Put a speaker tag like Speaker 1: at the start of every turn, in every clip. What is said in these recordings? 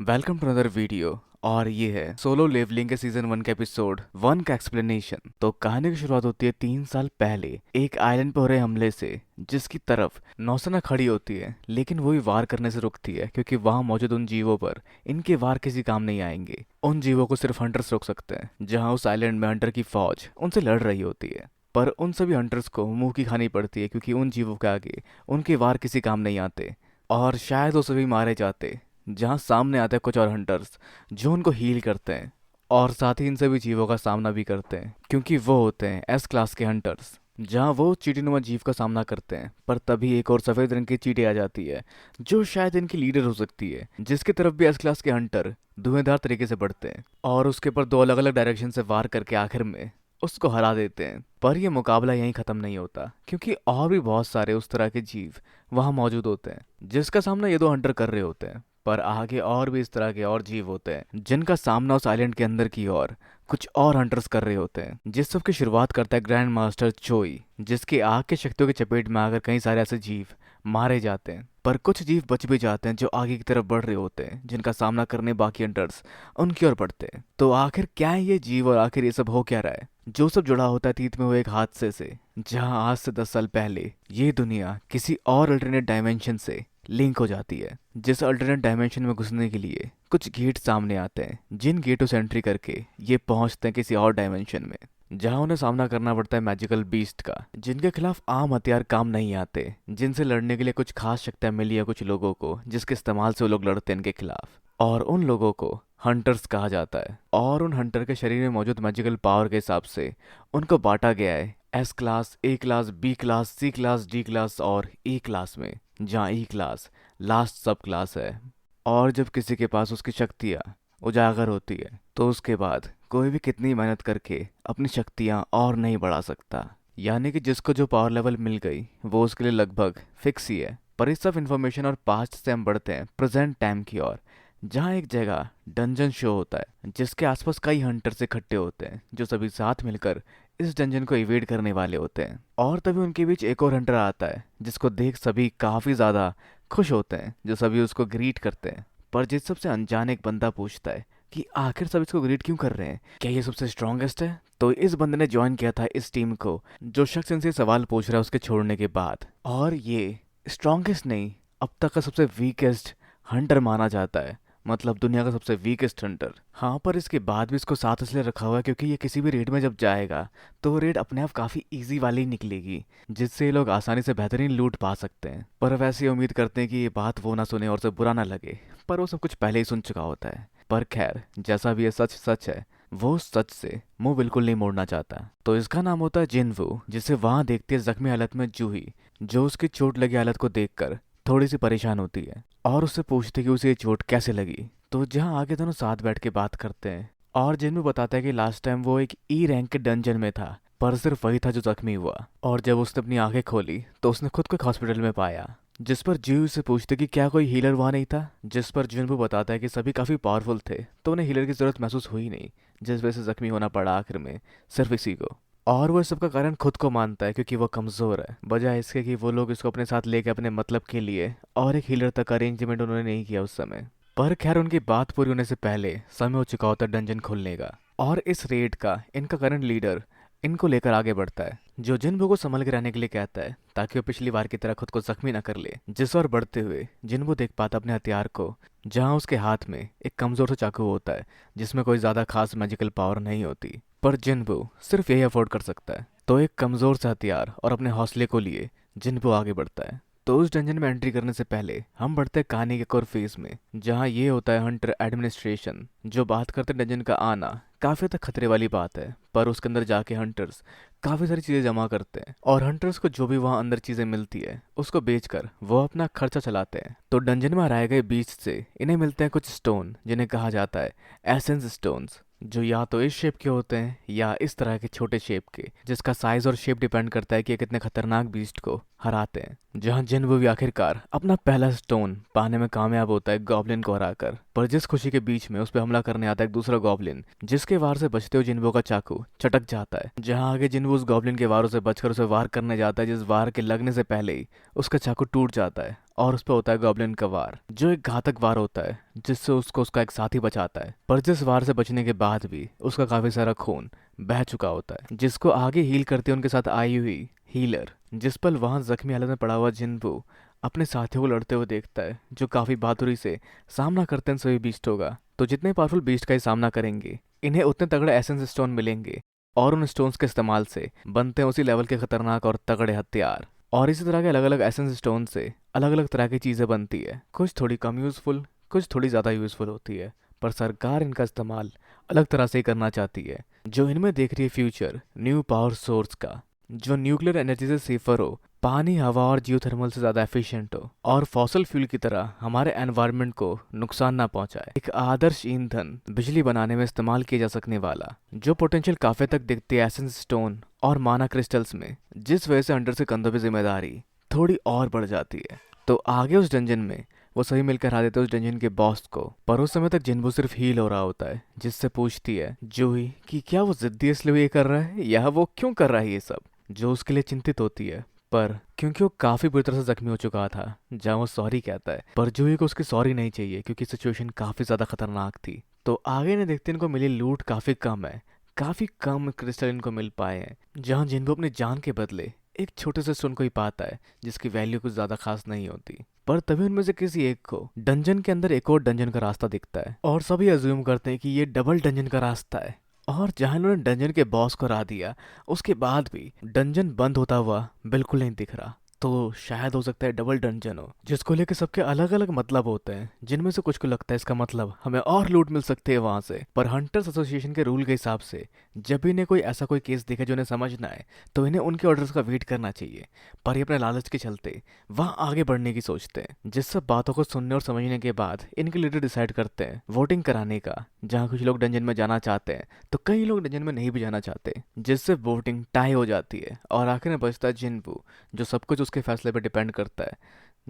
Speaker 1: Welcome to another video. और ये है सोलो लेवलिंग के सीजन 1 के एपिसोड 1 का एक्सप्लेनेशन। तो कहानी की शुरुआत होती है 3 साल पहले एक आइलैंड पर हो रहे हमले से, जिसकी तरफ नौसेना खड़ी होती है, लेकिन वो भी वार करने से रुकती है क्योंकि वहां मौजूद उन जीवों पर इनके वार किसी काम नहीं आएंगे। उन जीवों को सिर्फ हंटर्स रोक सकते हैं। जहां उस आइलैंड में हंटर की फौज उनसे लड़ रही होती है, पर उन सभी हंटर्स को मुंह की खानी पड़ती है क्योंकि उन जीवों के आगे उनके वार किसी काम नहीं आते और शायद वो सभी मारे जाते। जहाँ सामने आते हैं कुछ और हंटर्स जो उनको हील करते हैं और साथ ही इन सभी जीवों का सामना भी करते हैं क्योंकि वो होते हैं एस क्लास के हंटर्स। जहाँ वो चींटीनुमा जीव का सामना करते हैं, पर तभी एक और सफ़ेद रंग की चींटी आ जाती है जो शायद इनकी लीडर हो सकती है, जिसकी तरफ भी एस क्लास के हंटर धुएंधार तरीके से बढ़ते हैं और उसके ऊपर दो अलग अलग डायरेक्शन से वार करके आखिर में उसको हरा देते हैं। पर यह मुकाबला यहीं ख़त्म नहीं होता क्योंकि और भी बहुत सारे उस तरह के जीव वहाँ मौजूद होते हैं जिसका सामना ये दो हंटर कर रहे होते हैं। पर आगे और भी इस तरह के और जीव होते हैं जिनका सामना उस आइलैंड के अंदर की ओर कुछ और हंटर्स कर रहे होते हैं। जिस सब की शुरुआत करता है ग्रैंड मास्टर चोई, जिसके आग के शक्तियों की चपेट में आकर कई सारे ऐसे जीव मारे जाते हैं। पर कुछ जीव बच भी जाते हैं जो आगे की तरफ बढ़ रहे होते हैं, जिनका सामना करने बाकी हंटर्स उनकी ओर बढ़ते हैं। तो आखिर क्या है ये जीव और आखिर ये सब हो क्या रहा है? जो सब जुड़ा होता है अतीत में हुए एक हादसे से, जहां आज से 10 साल पहले ये दुनिया किसी और अल्टरनेट डायमेंशन से लिंक हो जाती है। जिस अल्टरनेट डायमेंशन में घुसने के लिए कुछ गेट सामने आते हैं, जिन गेटों से एंट्री करके ये पहुंचते हैं किसी और डायमेंशन में, जहां उन्हें सामना करना पड़ता है मैजिकल बीस्ट का, जिनके खिलाफ आम हथियार काम नहीं आते, जिनसे लड़ने के लिए कुछ खास शक्तियां मिली है कुछ लोगों को, जिसके इस्तेमाल से वो लोग लड़ते हैं इनके खिलाफ। और उन लोगों को हंटर्स कहा जाता है। और उन हंटर के शरीर में मौजूद मैजिकल पावर के हिसाब से उनको बांटा गया है एस क्लास, ए क्लास, बी क्लास, सी क्लास, डी क्लास और ई क्लास में, जहाँ ई क्लास लास्ट सब क्लास है। और जब किसी के पास उसकी शक्तियाँ उजागर होती है तो उसके बाद कोई भी कितनी मेहनत करके अपनी शक्तियाँ और नहीं बढ़ा सकता। यानी कि जिसको जो पावर लेवल मिल गई वो उसके लिए लगभग फिक्स ही है। पर इस सब इन्फॉर्मेशन और पास्ट से हम बढ़ते हैं प्रेजेंट टाइम की ओर, जहाँ एक जगह डंजन शो होता है जिसके आसपास कई हंटर्स इकट्ठे होते हैं जो सभी साथ मिलकर इस डंजन को इवेड करने वाले होते हैं। और तभी उनके बीच एक और हंटर आता है जिसको देख सभी काफी ज्यादा खुश होते हैं, जो सभी उसको ग्रीट करते हैं। पर जिस सबसे अनजान एक बंदा पूछता है कि आखिर सब इसको ग्रीट क्यों कर रहे हैं, क्या ये सबसे स्ट्रांगेस्ट है? तो इस बंदे ने ज्वाइन किया था इस टीम को जो शख्स इनसे सवाल पूछ रहा है उसके छोड़ने के बाद, और ये स्ट्रांगेस्ट नहीं, अब तक का सबसे वीकेस्ट हंटर माना जाता है, मतलब दुनिया का सबसे वीकेस्ट हंटर। हाँ, पर इसके बाद भी इसको साथ इसलिए रखा हुआ है क्योंकि ये किसी भी रेड में जब जाएगा तो वो रेड अपने आप काफ़ी इजी वाली निकलेगी, जिससे ये लोग आसानी से बेहतरीन लूट पा सकते हैं। पर वैसे ही उम्मीद करते हैं कि ये बात वो ना सुने और उसे बुरा ना लगे, पर वो सब कुछ पहले ही सुन चुका होता है। पर खैर, जैसा भी ये सच सच है, वो सच से मुंह बिल्कुल नहीं मोड़ना चाहता। तो इसका नाम होता है जिनवू, जिसे वहां देखती है जख्मी हालत में जूही, जो उसकी चोट लगी हालत को देखकर थोड़ी सी परेशान होती है और उससे पूछती है कि उसे ये चोट कैसे लगी। तो जहाँ आगे दोनों साथ बैठ के बात करते हैं और जिनवू बताता है कि लास्ट टाइम वो एक ई रैंक के डंजन में था, पर सिर्फ वही था जो जख्मी हुआ। और जब उसने अपनी आंखें खोली तो उसने खुद को एक हॉस्पिटल में पाया। जिस पर जूही से पूछते कि क्या कोई हीलर वहाँ नहीं था, जिस पर जिनवू बताता है कि सभी काफ़ी पावरफुल थे तो उन्हें हीलर की ज़रूरत महसूस हुई नहीं, जिस वजह से जख्मी होना पड़ा आखिर में सिर्फ इसी को। और वो इस सब का कारण खुद को मानता है क्योंकि वो कमज़ोर है, बजाय इसके कि वो लोग इसको अपने साथ लेके अपने मतलब के लिए और एक हीलर तक अरेंजमेंट उन्होंने नहीं किया उस समय। पर खैर, उनकी बात पूरी होने से पहले समय हो चुका होता है डंजन खोलने का, और इस रेड का इनका करंट लीडर इनको लेकर आगे बढ़ता है, जो जिनवू को संभल के रहने के लिए कहता है ताकि वो पिछली बार की तरह खुद को जख्मी न कर ले। जिस ओर बढ़ते हुए जिनवू देख पाता अपने हथियार को, जहाँ उसके हाथ में एक कमज़ोर सा चाकू होता है जिसमें कोई ज़्यादा खास मैजिकल पावर नहीं होती, पर जिनवू सिर्फ यही अफोर्ड कर सकता है। तो एक कमज़ोर सा हथियार और अपने हौसले को लिए जिनवू आगे बढ़ता है। तो उस डंजन में एंट्री करने से पहले हम बढ़ते हैं कहानी के कोर फेज में, जहाँ ये होता है हंटर एडमिनिस्ट्रेशन, जो बात करते हैं डंजन का आना काफ़ी तक खतरे वाली बात है। पर उसके अंदर जाके हंटर्स काफ़ी सारी चीज़ें जमा करते हैं और हंटर्स को जो भी वहाँ अंदर चीज़ें मिलती है उसको बेचकर वो अपना खर्चा चलाते हैं। तो डंजन में हराए गए बीच से इन्हें मिलते हैं कुछ स्टोन जिन्हें कहा जाता है एसेंस स्टोन्स, जो या तो इस शेप के होते हैं या इस तरह के छोटे शेप के, जिसका साइज और शेप डिपेंड करता है कि ये कितने खतरनाक बीस्ट को हराते हैं। जहाँ जिनवू भी आखिरकार अपना पहला स्टोन पाने में कामयाब होता है गॉब्लिन को हराकर। पर जिस खुशी के बीच में उस पर हमला करने आता है एक दूसरा गॉब्लिन, जिसके वार से बचते हुए जिनवू का चाकू चटक जाता है। जहाँ आगे जिनवू उस गॉब्लिन के वारों से बचकर उसे वार करने जाता है, जिस वार के लगने से पहले ही उसका चाकू टूट जाता है और उस पर होता है गॉब्लिन का वार, जो एक घातक वार होता है जिससे उसको उसका एक साथी बचाता है। पर जिस वार से बचने के बाद भी उसका काफी सारा खून बह चुका होता है, जिसको आगे हील करते उनके साथ आई हुई हीलर। जिस पल वहां जख्मी हालत में पड़ा हुआ जिन्बू अपने साथियों को लड़ते हुए देखता है, जो काफी बहादुरी से सामना करते हैं सभी बीस्टों का। तो जितने पावरफुल बीस्ट का ही सामना करेंगे, इन्हें उतने तगड़े एसेंस स्टोन मिलेंगे, और उन स्टोन्स के इस्तेमाल से बनते हैं उसी लेवल के खतरनाक और तगड़े हथियार। और इसी तरह के अलग अलग एसेंस स्टोन से अलग अलग तरह की चीज़ें बनती है, कुछ थोड़ी कम यूज़फुल, कुछ थोड़ी ज़्यादा यूज़फुल होती है। पर सरकार इनका इस्तेमाल अलग तरह से ही करना चाहती है, जो इनमें देख रही है फ्यूचर न्यू पावर सोर्स का, जो न्यूक्लियर एनर्जी से सेफर हो, पानी, हवा और जियोथर्मल से ज़्यादा एफिशिएंट हो, और फॉसल फ्यूल की तरह हमारे एनवायरनमेंट को नुकसान ना पहुंचाए। एक आदर्श ईंधन बिजली बनाने में इस्तेमाल किया जा सकने वाला, जो पोटेंशियल काफ़ी तक दिखती है एसेंस स्टोन और माना क्रिस्टल्स में, जिस वजह से हंटर से कंधों पर जिम्मेदारी थोड़ी और बढ़ जाती है। तो आगे उस डंजन में वो सभी मिलकर हरा देते हैं उस डंजन के बॉस को। पर उस समय तक जिन्बू सिर्फ हील हो रहा होता है, जिससे पूछती है जूही कि क्या वो जिद्दी इसलिए ये कर रहा है, या वो क्यों कर रहा है ये सब, जो उसके लिए चिंतित होती है। पर क्योंकि वो काफी बुरी तरह से जख्मी हो चुका था, जहाँ वो सॉरी कहता है, पर जूही को उसकी सॉरी नहीं चाहिए क्योंकि सिचुएशन काफी ज्यादा खतरनाक थी। तो आगे ने देखते इनको मिली लूट काफी कम है, काफी कम क्रिस्टल इनको मिल पाए हैं, जहाँ जिन्बू अपनी जान के बदले एक छोटे से स्टोन को ही पाता है, जिसकी वैल्यू कुछ ज्यादा खास नहीं होती। पर तभी उनमें से किसी एक को डंजन के अंदर एक और डंजन का रास्ता दिखता है, और सभी अज्यूम करते हैं कि ये डबल डंजन का रास्ता है। और जहां इन्होंने डंजन के बॉस को हरा दिया, उसके बाद भी डंजन बंद होता हुआ बिल्कुल नहीं दिख रहा। तो शायद हो सकता है डबल डंजन हो, जिसको लेके सबके अलग अलग मतलब होते हैं, जिनमें से कुछ को लगता है इसका मतलब हमें और लूट मिल सकती है वहां से। पर हंटर्स एसोसिएशन के रूल के हिसाब से जब भी इन्हें कोई ऐसा कोई केस दिखे जो इन्हें समझना है, तो इन्हें उनके ऑर्डर्स का वेट करना चाहिए। पर ये अपने लालच के चलते वहां आगे बढ़ने की सोचते हैं, जिस सब बातों को सुनने और समझने के बाद इनके लीडर डिसाइड करते हैं वोटिंग कराने का, जहाँ कुछ लोग डंजन में जाना चाहते हैं तो कई लोग डंजन में नहीं भी जाना चाहते, जिससे वोटिंग टाई हो जाती है। और आखिर में बचता है जिन्बू, जो सब कुछ उसके फैसले पर डिपेंड करता है।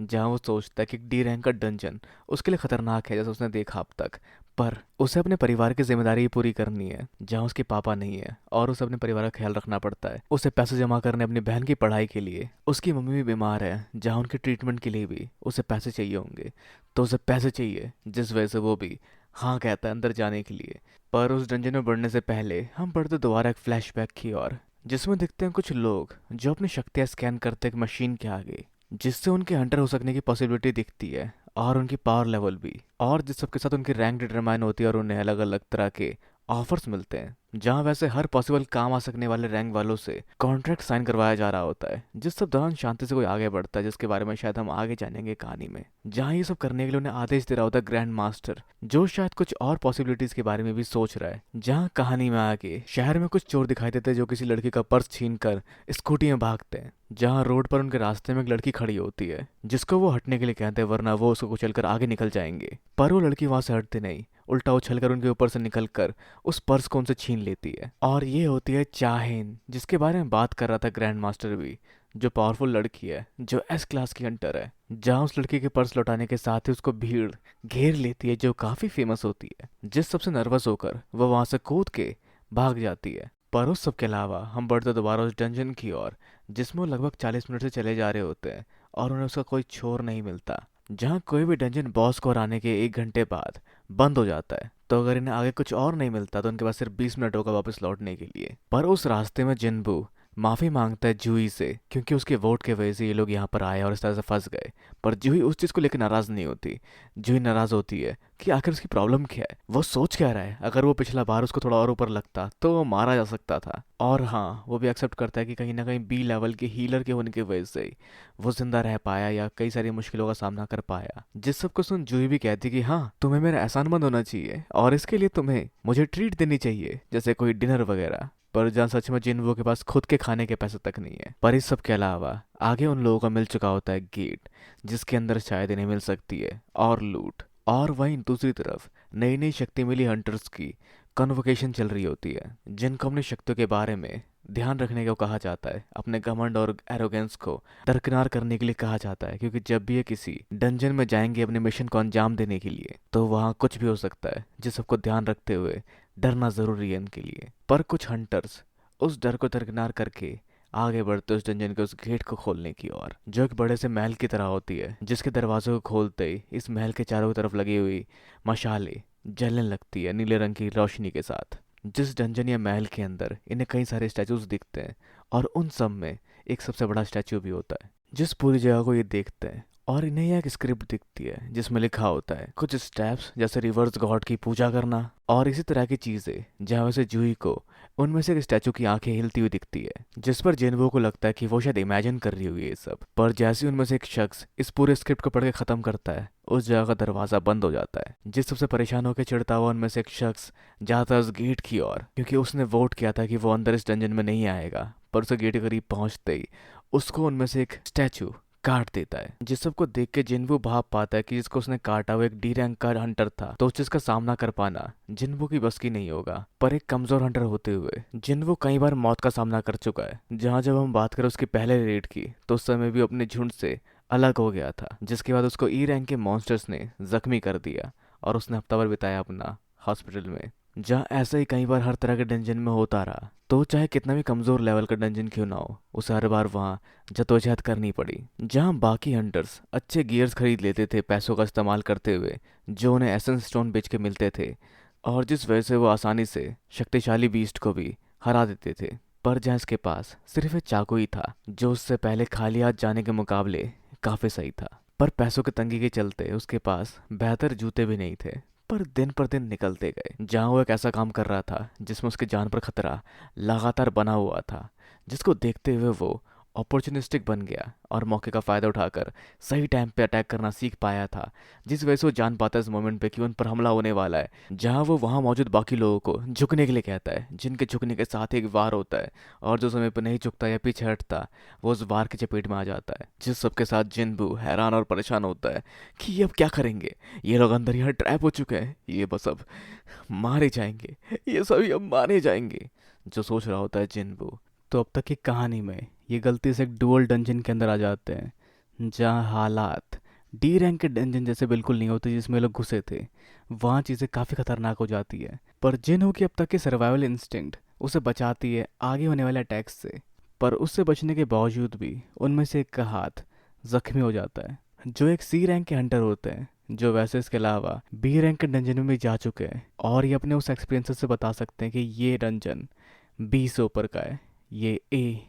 Speaker 1: जहाँ वो सोचता है कि डी रैंक का डंजन उसके लिए खतरनाक है, जैसा उसने देखा अब तक, पर उसे अपने परिवार की जिम्मेदारी पूरी करनी है, जहाँ उसके पापा नहीं है, और उसे अपने परिवार का ख्याल रखना पड़ता है। उसे पैसे जमा करने अपनी बहन की पढ़ाई के लिए, उसकी मम्मी भी बीमार है, जहाँ उनके ट्रीटमेंट के लिए भी उसे पैसे चाहिए होंगे। तो उसे पैसे चाहिए, जिस वजह से वो भी हाँ कहता है अंदर जाने के लिए। पर उस डंजन में बढ़ने से पहले हम बढ़ते दोबारा एक फ्लैशबैक की ओर, जिसमें दिखते हैं कुछ लोग जो अपनी शक्तियाँ स्कैन करते हैं एक मशीन के आगे, जिससे उनके हंटर हो सकने की पॉसिबिलिटी दिखती है, और उनकी पावर लेवल भी, और जिस सबके साथ उनकी रैंक डिटरमाइन होती है और उन्हें अलग अलग तरह के ऑफर्स मिलते हैं, जहाँ वैसे हर पॉसिबल काम आ सकने वाले रैंक वालों से कॉन्ट्रैक्ट साइन करवाया जा रहा होता है, जिस सब दौरान शांति से कोई आगे बढ़ता है, जिसके बारे में शायद हम आगे जानेंगे कहानी में। जहाँ ये सब करने के लिए उन्हें आदेश दे रहा होता है ग्रैंड मास्टर, जो शायद कुछ और पॉसिबिलिटीज के बारे में भी सोच रहा है। जहाँ कहानी में आगे शहर में कुछ चोर दिखाई देते हैं जो किसी लड़की का पर्स छीन कर स्कूटी में भागते हैं, जहाँ रोड पर उनके रास्ते में एक लड़की खड़ी होती है, जिसको वो हटने के लिए कहते हैं, वरना वो उसको कुचलकर आगे निकल जाएंगे। पर वो लड़की वहां से हटती नहीं, उल्टा उछलकर उनके ऊपर से निकलकर उस पर्स को उनसे छीन लेती है। और ये होती है चाहेन, जिसके बारे में बात कर रहा था ग्रैंड मास्टर भी, जो पावरफुल लड़की है, जो एस क्लास की हंटर है। जहाँ उस लड़की के पर्स लौटाने के साथ ही उसको भीड़ घेर लेती है, जो काफी फेमस होती है, जिस सबसे नर्वस होकर वो वहां से कूद के भाग जाती है। पर उस सब के अलावा हम बढ़ते दोबारा उस डंजन की ओर, जिसमें वो लगभग 40 मिनट से चले जा रहे होते हैं, और उन्हें उसका कोई छोर नहीं मिलता। जहाँ कोई भी डंजन बॉस को हराने के 1 घंटे बाद बंद हो जाता है। तो अगर इन्हें आगे कुछ और नहीं मिलता तो उनके पास सिर्फ 20 मिनट होगा वापस लौटने के लिए। पर उस रास्ते में जिन्बू माफी मांगता है जूही से, क्योंकि उसके वोट के वजह से ये लोग यहाँ पर आए और इस तरह से फंस गए। पर जूही उस चीज को लेकर नाराज नहीं होती। जूही नाराज होती है कि आखिर उसकी प्रॉब्लम क्या है, वो सोच क्या रहा है। अगर वो पिछला बार उसको थोड़ा और ऊपर लगता तो वो मारा जा सकता था। और हाँ, वो भी एक्सेप्ट करता है कि कहीं ना कहीं बी लेवल के हीलर के होने की वजह से ही वो जिंदा रह पाया या कई सारी मुश्किलों का सामना कर पाया। जिस सबको सुन जूही भी कहती कि हाँ, तुम्हें मेरा एहसानमंद होना चाहिए और इसके लिए तुम्हें मुझे ट्रीट देनी चाहिए, जैसे कोई डिनर वगैरह। पर जहाँ सच में जिन्बू के पास खुद के खाने के पैसे तक नहीं है। पर इस सब के अलावा आगे उन लोगों को मिल चुका होता है गेट, जिसके अंदर शायद इन्हें मिल सकती है और लूट। और वहीं दूसरी तरफ नई नई शक्ति मिली हंटर्स की कन्वोकेशन चल रही होती है, जिनको अपनी शक्तियों के बारे में ध्यान रखने को कहा जाता है, अपने घमंड और एरोगेंस को दरकिनार करने के लिए कहा जाता है। क्योंकि जब भी ये किसी डंजन में जाएंगे अपने मिशन को अंजाम देने के लिए, तो वहाँ कुछ भी हो सकता है, जिस सबको ध्यान रखते हुए डरना जरूरी है इनके लिए। पर कुछ हंटर्स उस डर को दरकिनार करके आगे बढ़ते उस डंजन के उस गेट को खोलने की ओर, जो एक बड़े से महल की तरह होती है, जिसके दरवाजे को खोलते ही इस महल के चारों तरफ लगी हुई मशालें जलने लगती है नीले रंग की रोशनी के साथ। जिस डंजन या महल के अंदर इन्हें कई सारे स्टैचूज दिखते हैं और उन सब में एक सबसे बड़ा स्टैचू भी होता है। जिस पूरी जगह को ये देखते हैं और इन्हें यह एक स्क्रिप्ट दिखती है जिसमें लिखा होता है कुछ स्टेप्स जैसे रिवर्स गॉड की पूजा करना और इसी तरह की चीजें, जहाँ वैसे जूही को उनमें से एक स्टैचू की आंखें हिलती हुई दिखती है, जिस पर जिनवो को लगता है कि वो शायद इमेजिन कर रही हुई है ये सब। पर जैसे ही उनमें से एक शख्स इस पूरे स्क्रिप्ट को पढ़ के खत्म करता है, उस जगह का दरवाजा बंद हो जाता है। जिस सबसे परेशान होकर चिढ़ता हुआ उनमें से एक शख्स जाता है उस गेट की ओर, क्योंकि उसने वोट किया था कि वो अंदर इस डंजन में नहीं आएगा। पर उसे गेट के करीब पहुंचते ही उसको उनमें से एक स्टैचू काट देता है। जिस सबको देख के जिनवो भाप पाता है कि जिसको उसने काटा वो एक डी रैंक का हंटर था, तो उस चीज का सामना कर पाना जिनवो की बस की नहीं होगा। पर एक कमजोर हंटर होते हुए जिनवो कई बार मौत का सामना कर चुका है। जहाँ जब हम बात करें उसकी पहले रेड की, तो उस समय भी अपने झुंड से अलग हो गया था, जिसके बाद उसको ई रैंक के मॉन्स्टर्स ने जख्मी कर दिया और उसने हफ्ता भर बिताया अपना हॉस्पिटल में। जहाँ ऐसा ही कई बार हर तरह के डंजन में होता रहा, तो चाहे कितना भी कमजोर लेवल का डंजन क्यों ना हो, उसे हर बार वहाँ जद्दोजहद करनी पड़ी। जहाँ बाकी हंटर्स अच्छे गियर्स खरीद लेते थे पैसों का इस्तेमाल करते हुए, जो उन्हें एसेंस स्टोन बेच के मिलते थे, और जिस वजह से वो आसानी से शक्तिशाली बीस्ट को भी हरा देते थे। पर जहाँ इसके पास सिर्फ एक चाकू ही था, जो उससे पहले खाली हाथ जाने के मुकाबले काफी सही था। पर पैसों की तंगी के चलते उसके पास बेहतर जूते भी नहीं थे। पर दिन निकलते गए, जहाँ वो एक ऐसा काम कर रहा था जिसमें उसकी जान पर खतरा लगातार बना हुआ था, जिसको देखते हुए वो अपॉर्चुनिस्टिक बन गया और मौके का फ़ायदा उठाकर सही टाइम पे अटैक करना सीख पाया था। जिस वजह से वो जान पाता है इस मोमेंट पे कि उन पर हमला होने वाला है, जहाँ वो वहाँ मौजूद बाकी लोगों को झुकने के लिए कहता है, जिनके झुकने के साथ एक वार होता है, और जो समय पर नहीं झुकता या पीछे हटता वो उस वार की चपेट में आ जाता है। जिस सबके साथ जिनबू हैरान और परेशान होता है कि ये अब क्या करेंगे, ये लोग अंदर यहाँ ट्रैप हो चुके हैं, ये बस अब मारे जाएंगे, ये सभी अब मारे जाएंगे, जो सोच रहा होता है जिनबू। तो अब तक की कहानी में ये गलती से एक डुअल डंजन के अंदर आ जाते हैं, जहाँ हालात डी रैंक के डंजन जैसे बिल्कुल नहीं होते जिसमें लोग घुसे थे। वहाँ चीज़ें काफ़ी खतरनाक हो जाती है, पर जिन हो कि अब तक की सर्वाइवल इंस्टिंक्ट उसे बचाती है आगे होने वाले अटैक्स से। पर उससे बचने के बावजूद भी उनमें से एक का हाथ जख्मी हो जाता है, जो एक सी रैंक के हंटर होते हैं, जो वैसे इसके अलावा बी रैंक के डंजन में भी जा चुके हैं, और ये अपने उस एक्सपीरियंस से बता सकते हैं कि ये डंजन बी से ऊपर का है, ये ए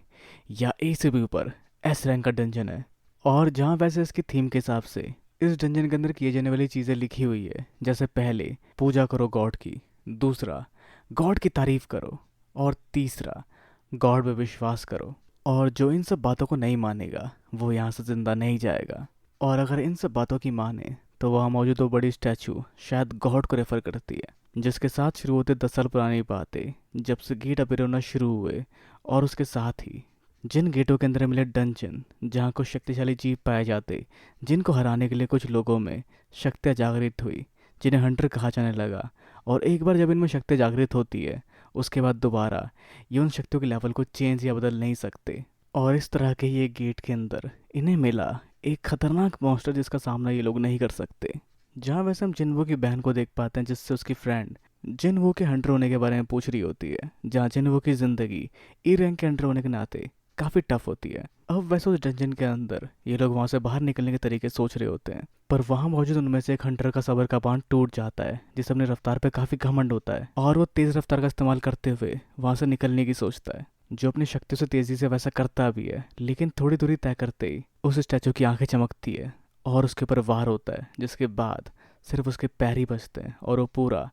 Speaker 1: या ए से भी ऊपर एस रैंक का डंजन है। और जहाँ वैसे इसकी थीम के हिसाब से इस डंजन के अंदर किए जाने वाली चीज़ें लिखी हुई है, जैसे पहले पूजा करो गॉड की, दूसरा गॉड की तारीफ करो, और तीसरा गॉड पे विश्वास करो। और जो इन सब बातों को नहीं मानेगा वो यहाँ से जिंदा नहीं जाएगा। और अगर इन सब बातों की माने तो वहाँ मौजूद वो बड़ी स्टैचू शायद गॉड को रेफर करती है, जिसके साथ शुरू होते 10 साल पुरानी बातें, जब से गेट अपीयर होना शुरू हुए, और उसके साथ ही जिन गेटों के अंदर मिले डंजन, जहाँ कुछ शक्तिशाली जीव पाए जाते, जिनको हराने के लिए कुछ लोगों में शक्तियाँ जागृत हुई, जिन्हें हंटर कहा जाने लगा। और एक बार जब इनमें शक्ति जागृत होती है, उसके बाद दोबारा ये उन शक्तियों के लेवल को चेंज या बदल नहीं सकते। और इस तरह के ये गेट के अंदर इन्हें मिला एक खतरनाक मॉन्स्टर जिसका सामना ये लोग नहीं कर सकते। जहाँ वैसे हम जिनवो की बहन को देख पाते हैं, जिससे उसकी फ्रेंड जिनवो के हंटर होने के बारे में पूछ रही होती है, जहाँ जिनवो की ज़िंदगी ई रैंक के हंटर होने के नाते काफ़ी टफ होती है। अब वैसे उस डंजन के अंदर ये लोग वहाँ से बाहर निकलने के तरीके सोच रहे होते हैं, पर वहाँ मौजूद उनमें से एक हंटर का सबर का बांध टूट जाता है, जिसे अपनी रफ्तार पे काफ़ी घमंड होता है, और वो तेज़ रफ्तार का इस्तेमाल करते हुए वहाँ से निकलने की सोचता है, जो अपनी शक्ति से तेज़ी से वैसा करता भी है। लेकिन थोड़ी दूरी तय करते ही उस स्टैचू की आंखें चमकती है और उसके ऊपर वार होता है, जिसके बाद सिर्फ उसके पैर ही बचते हैं और वो पूरा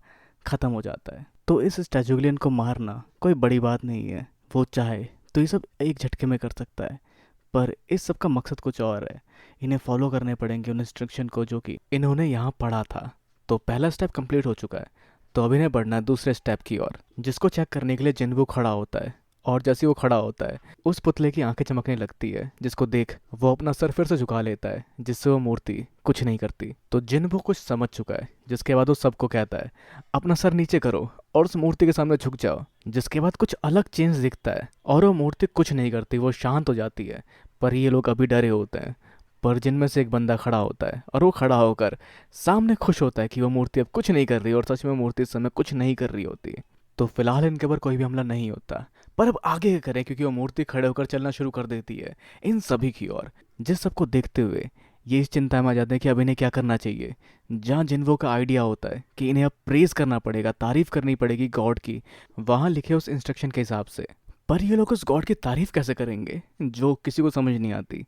Speaker 1: ख़त्म हो जाता है। तो इस स्टैचू के लिए इनको मारना कोई बड़ी बात नहीं है, वो चाहे तो ये सब एक झटके में कर सकता है। पर इस सब का मकसद कुछ और है, इन्हें फॉलो करने पड़ेंगे उन इंस्ट्रक्शन को जो कि इन्होंने यहाँ पढ़ा था। तो पहला स्टेप कंप्लीट हो चुका है, तो अब इन्हें बढ़ना है दूसरे स्टेप की ओर, जिसको चेक करने के लिए जिनवो खड़ा होता है। और जैसे ही वो खड़ा होता है, उस पुतले की आंखें चमकने लगती है, जिसको देख वो अपना सर फिर से झुका लेता है, जिससे वो मूर्ति कुछ नहीं करती। तो जिनवो कुछ समझ चुका है, जिसके बाद वो सबको कहता है अपना सर नीचे करो और उस मूर्ति के सामने झुक जाओ। जिसके बाद कुछ अलग चेंज दिखता है और वो मूर्ति कुछ नहीं करती, वो शांत हो जाती है। पर ये लोग अभी डरे होते हैं। पर जिनमें से एक बंदा खड़ा होता है, और वो खड़ा होकर सामने खुश होता है कि वो मूर्ति अब कुछ नहीं कर रही, और सच में मूर्ति इस समय कुछ नहीं कर रही होती। तो फिलहाल इनके ऊपर कोई भी हमला नहीं होता, पर अब आगे क्या करें, क्योंकि वो मूर्ति खड़े होकर चलना शुरू कर देती है इन सभी की ओर। जिस सबको देखते हुए ये इस चिंता में आ जाते हैं कि अब इन्हें क्या करना चाहिए। जहाँ जिन्वो का आइडिया होता है कि इन्हें अब प्रेज करना पड़ेगा, तारीफ करनी पड़ेगी गॉड की, वहाँ लिखे उस इंस्ट्रक्शन के हिसाब से। पर ये लोग उस गॉड की तारीफ कैसे करेंगे जो किसी को समझ नहीं आती।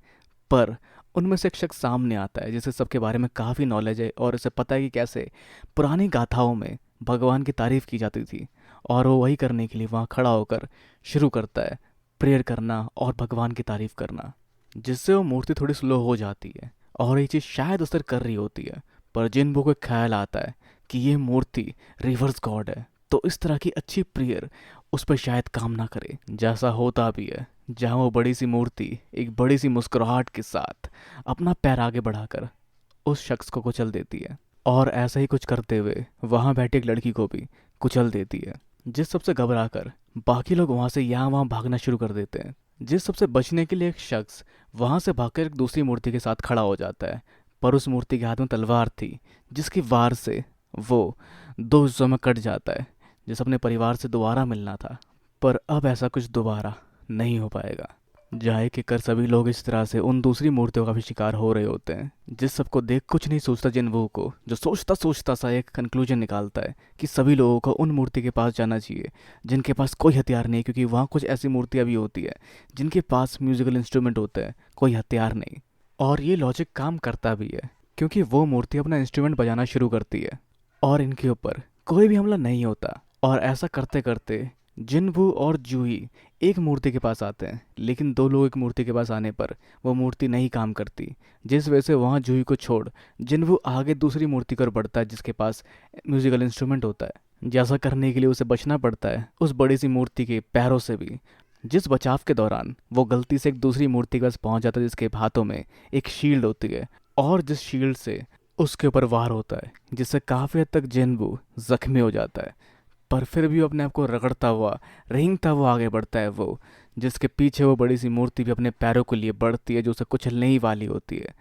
Speaker 1: पर उनमें से एक शख्स सामने आता है जिसे सबके बारे में काफ़ी नॉलेज है और उसे पता है कि कैसे पुरानी गाथाओं में भगवान की तारीफ की जाती थी। और वो वही करने के लिए वहाँ खड़ा होकर शुरू करता है प्रेयर करना और भगवान की तारीफ करना, जिससे वो मूर्ति थोड़ी स्लो हो जाती है और ये चीज़ शायद असर कर रही होती है। पर जिन्बो को एक ख्याल आता है कि ये मूर्ति रिवर्स गॉड है, तो इस तरह की अच्छी प्रेयर उस पर शायद काम ना करे। जैसा होता भी है, जहाँ वो बड़ी सी मूर्ति एक बड़ी सी मुस्कुराहट के साथ अपना पैर आगे बढ़ाकर उस शख्स को कुचल देती है, और ऐसा ही कुछ करते हुए वहाँ बैठी एक लड़की को भी कुचल देती है। जिस सबसे घबरा कर बाकी लोग वहाँ से यहाँ वहाँ भागना शुरू कर देते हैं। जिस सबसे बचने के लिए एक शख्स वहाँ से भागकर एक दूसरी मूर्ति के साथ खड़ा हो जाता है, पर उस मूर्ति के हाथ में तलवार थी जिसकी वार से वो दो हिस्सों में कट जाता है। जिस अपने परिवार से दोबारा मिलना था, पर अब ऐसा कुछ दोबारा नहीं हो पाएगा। जाए कि कर सभी लोग इस तरह से उन दूसरी मूर्तियों का भी शिकार हो रहे होते हैं। जिस सबको देख कुछ नहीं सोचता जिन्वो को, जो सोचता सोचता सा एक कंक्लूजन निकालता है कि सभी लोगों को उन मूर्ति के पास जाना चाहिए जिनके पास कोई हथियार नहीं, क्योंकि वहाँ कुछ ऐसी मूर्तियाँ भी होती है जिनके पास म्यूजिकल इंस्ट्रूमेंट होते हैं, कोई हथियार नहीं। और ये लॉजिक काम करता भी है, क्योंकि वो मूर्ति अपना इंस्ट्रूमेंट बजाना शुरू करती है और इनके ऊपर कोई भी हमला नहीं होता। और ऐसा करते करते जिन्वू और जूही एक मूर्ति के पास आते हैं, लेकिन दो लोग एक मूर्ति के पास आने पर वो मूर्ति नहीं काम करती, जिस वजह से वहाँ जूही को छोड़ जिन्वू आगे दूसरी मूर्ति की ओर बढ़ता है जिसके पास म्यूजिकल इंस्ट्रूमेंट होता है। जैसा करने के लिए उसे बचना पड़ता है उस बड़ी सी मूर्ति के पैरों से भी। जिस बचाव के दौरान वो गलती से एक दूसरी मूर्ति के पास पहुंच जाता है जिसके हाथों में एक शील्ड होती है, और जिस शील्ड से उसके ऊपर वार होता है, जिससे काफ़ी हद तक जिन्वू जख्मी हो जाता है। पर फिर भी अपने आप को रगड़ता हुआ रेंगता हुआ आगे बढ़ता है वो, जिसके पीछे वो बड़ी सी मूर्ति भी अपने पैरों के लिए बढ़ती है जो उसे कुचलने ही वाली होती है।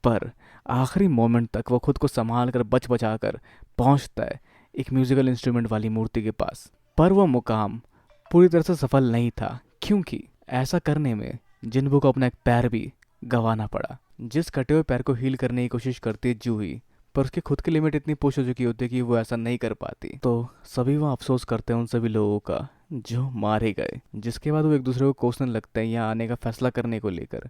Speaker 1: पर आखिरी मोमेंट तक वो खुद को संभाल कर बच बचा कर पहुँचता है एक म्यूजिकल इंस्ट्रूमेंट वाली मूर्ति के पास। पर वह मुकाम पूरी तरह से सफल नहीं था, क्योंकि ऐसा करने में जिन्वू को अपना एक पैर भी गंवाना पड़ा। जिस कटे हुए पैर को हील करने की कोशिश करती है जूही, पर उसकी खुद की लिमिट इतनी पुश हो चुकी होती है कि वो ऐसा नहीं कर पाती। तो सभी वहाँ अफसोस करते हैं उन सभी लोगों का जो मारे गए। जिसके बाद वो एक दूसरे को कोसने लगते हैं यहाँ आने का फैसला करने को लेकर,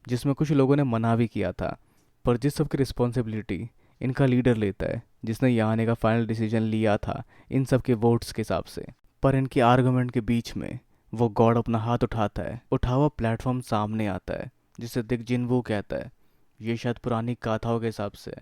Speaker 1: जिसमें कुछ लोगों ने मना भी किया था। पर जिस सबकी रिस्पॉन्सिबिलिटी इनका लीडर लेता है, जिसने यहाँ आने का फाइनल डिसीजन लिया था इन सब के वोट्स के हिसाब से। पर इनकी आर्गूमेंट के बीच में वो गॉड अपना हाथ उठाता है, उठा हुआ प्लेटफॉर्म सामने आता है, जिसे देख जिन्वू कहता है ये शायद पुरानी गाथाओं के हिसाब से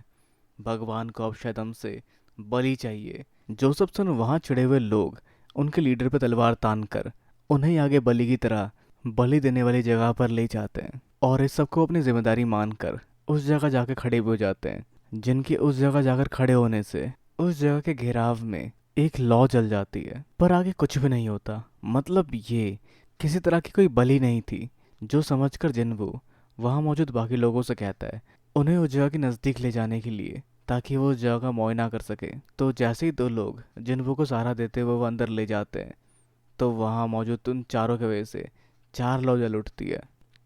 Speaker 1: भगवान को अब शायद हमसे बलि चाहिए। जोसेफ सन वहाँ चिड़े हुए लोग उनके लीडर पर तलवार तान कर उन्हें आगे बलि की तरह बलि देने वाली जगह पर ले जाते हैं, और इस सबको अपनी जिम्मेदारी मानकर उस जगह जाकर खड़े भी हो जाते हैं, जिनके उस जगह जाकर खड़े होने से उस जगह के घेराव में एक लौ जल जाती है। पर आगे कुछ भी नहीं होता। मतलब ये किसी तरह की कोई बलि नहीं थी, जो समझकर जिन्वू वहाँ मौजूद बाकी लोगों से कहता है उन्हें उस जगह के नज़दीक ले जाने के लिए, ताकि वो उस जगह का मुआयना कर सके। तो जैसे ही दो लोग जिन्वू को सहारा देते हुए वो अंदर ले जाते हैं, तो वहाँ मौजूद उन चारों की वजह से चार लौ जल उठती है।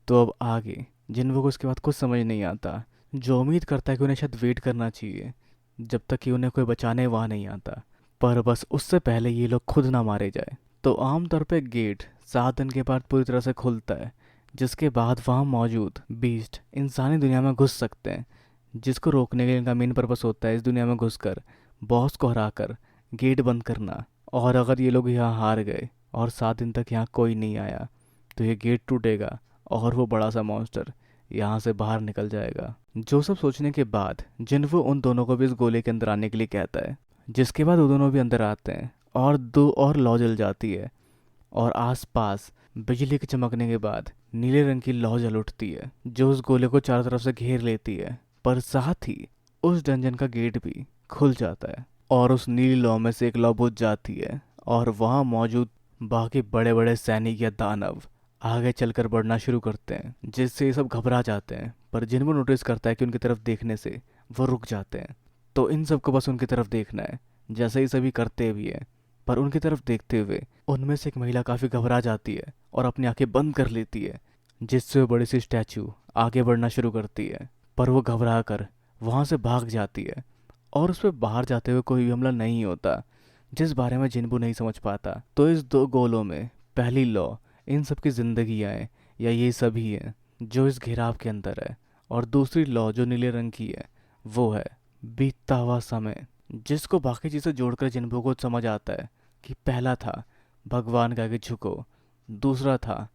Speaker 1: तो अब आगे जिन्वू को उसके बाद कुछ समझ नहीं आता, जो उम्मीद करता है कि उन्हें शायद वेट करना चाहिए जब तक कि उन्हें कोई बचाने वहाँ नहीं आता, पर बस उससे पहले ये लोग खुद ना मारे जाए। तो आमतौर पर गेट 7 दिन के बाद पूरी तरह से खुलता है, जिसके बाद वहाँ मौजूद बीस्ट इंसानी दुनिया में घुस सकते हैं, जिसको रोकने के लिए इनका मेन पर्पस होता है इस दुनिया में घुसकर बॉस को हराकर गेट बंद करना। और अगर ये लोग यहाँ हार गए और 7 दिन तक यहाँ कोई नहीं आया, तो ये गेट टूटेगा और वो बड़ा सा मॉन्स्टर यहाँ से बाहर निकल जाएगा। जो सब सोचने के बाद जिन्वू उन दोनों को भी इस गोले के अंदर आने के लिए कहता है, जिसके बाद वो दोनों भी अंदर आते हैं और 2 और लौ जल जाती है, और आसपास बिजली के चमकने के बाद नीले रंग की लौ जल उठती है, जो उस गोले को चारों तरफ से घेर लेती है। पर साथ ही उस डंजन का गेट भी खुल जाता है, और उस नीली लौ में से एक लौ बुझ जाती है, और वहाँ मौजूद बाकी बड़े बड़े सैनिक या दानव आगे चलकर बढ़ना शुरू करते हैं, जिससे ये सब घबरा जाते हैं। पर जिन्वू नोटिस करता है कि उनकी तरफ देखने से वो रुक जाते हैं, तो इन सबको बस उनकी तरफ देखना है, जैसे ही सभी करते भी है। पर उनकी तरफ देखते हुए उनमें से एक महिला काफ़ी घबरा जाती है और अपनी आंखें बंद कर लेती है, जिससे वो बड़ी सी स्टैचू आगे बढ़ना शुरू करती है। पर वो घबरा कर वहाँ से भाग जाती है और उस पर बाहर जाते हुए कोई भी हमला नहीं होता, जिस बारे में जिन्बू नहीं समझ पाता। तो इस दो गोलों में पहली लॉ इन सब की जिंदगियाँ हैं या ये सभी हैं जो इस घेराव के अंदर है, और दूसरी लॉ जो नीले रंग की है वो है बीतता हुआ समय, जिसको बाकी चीज़ें जोड़कर जिन्बू को समझ आता है कि पहला था भगवान के आगे झुको, दूसरा था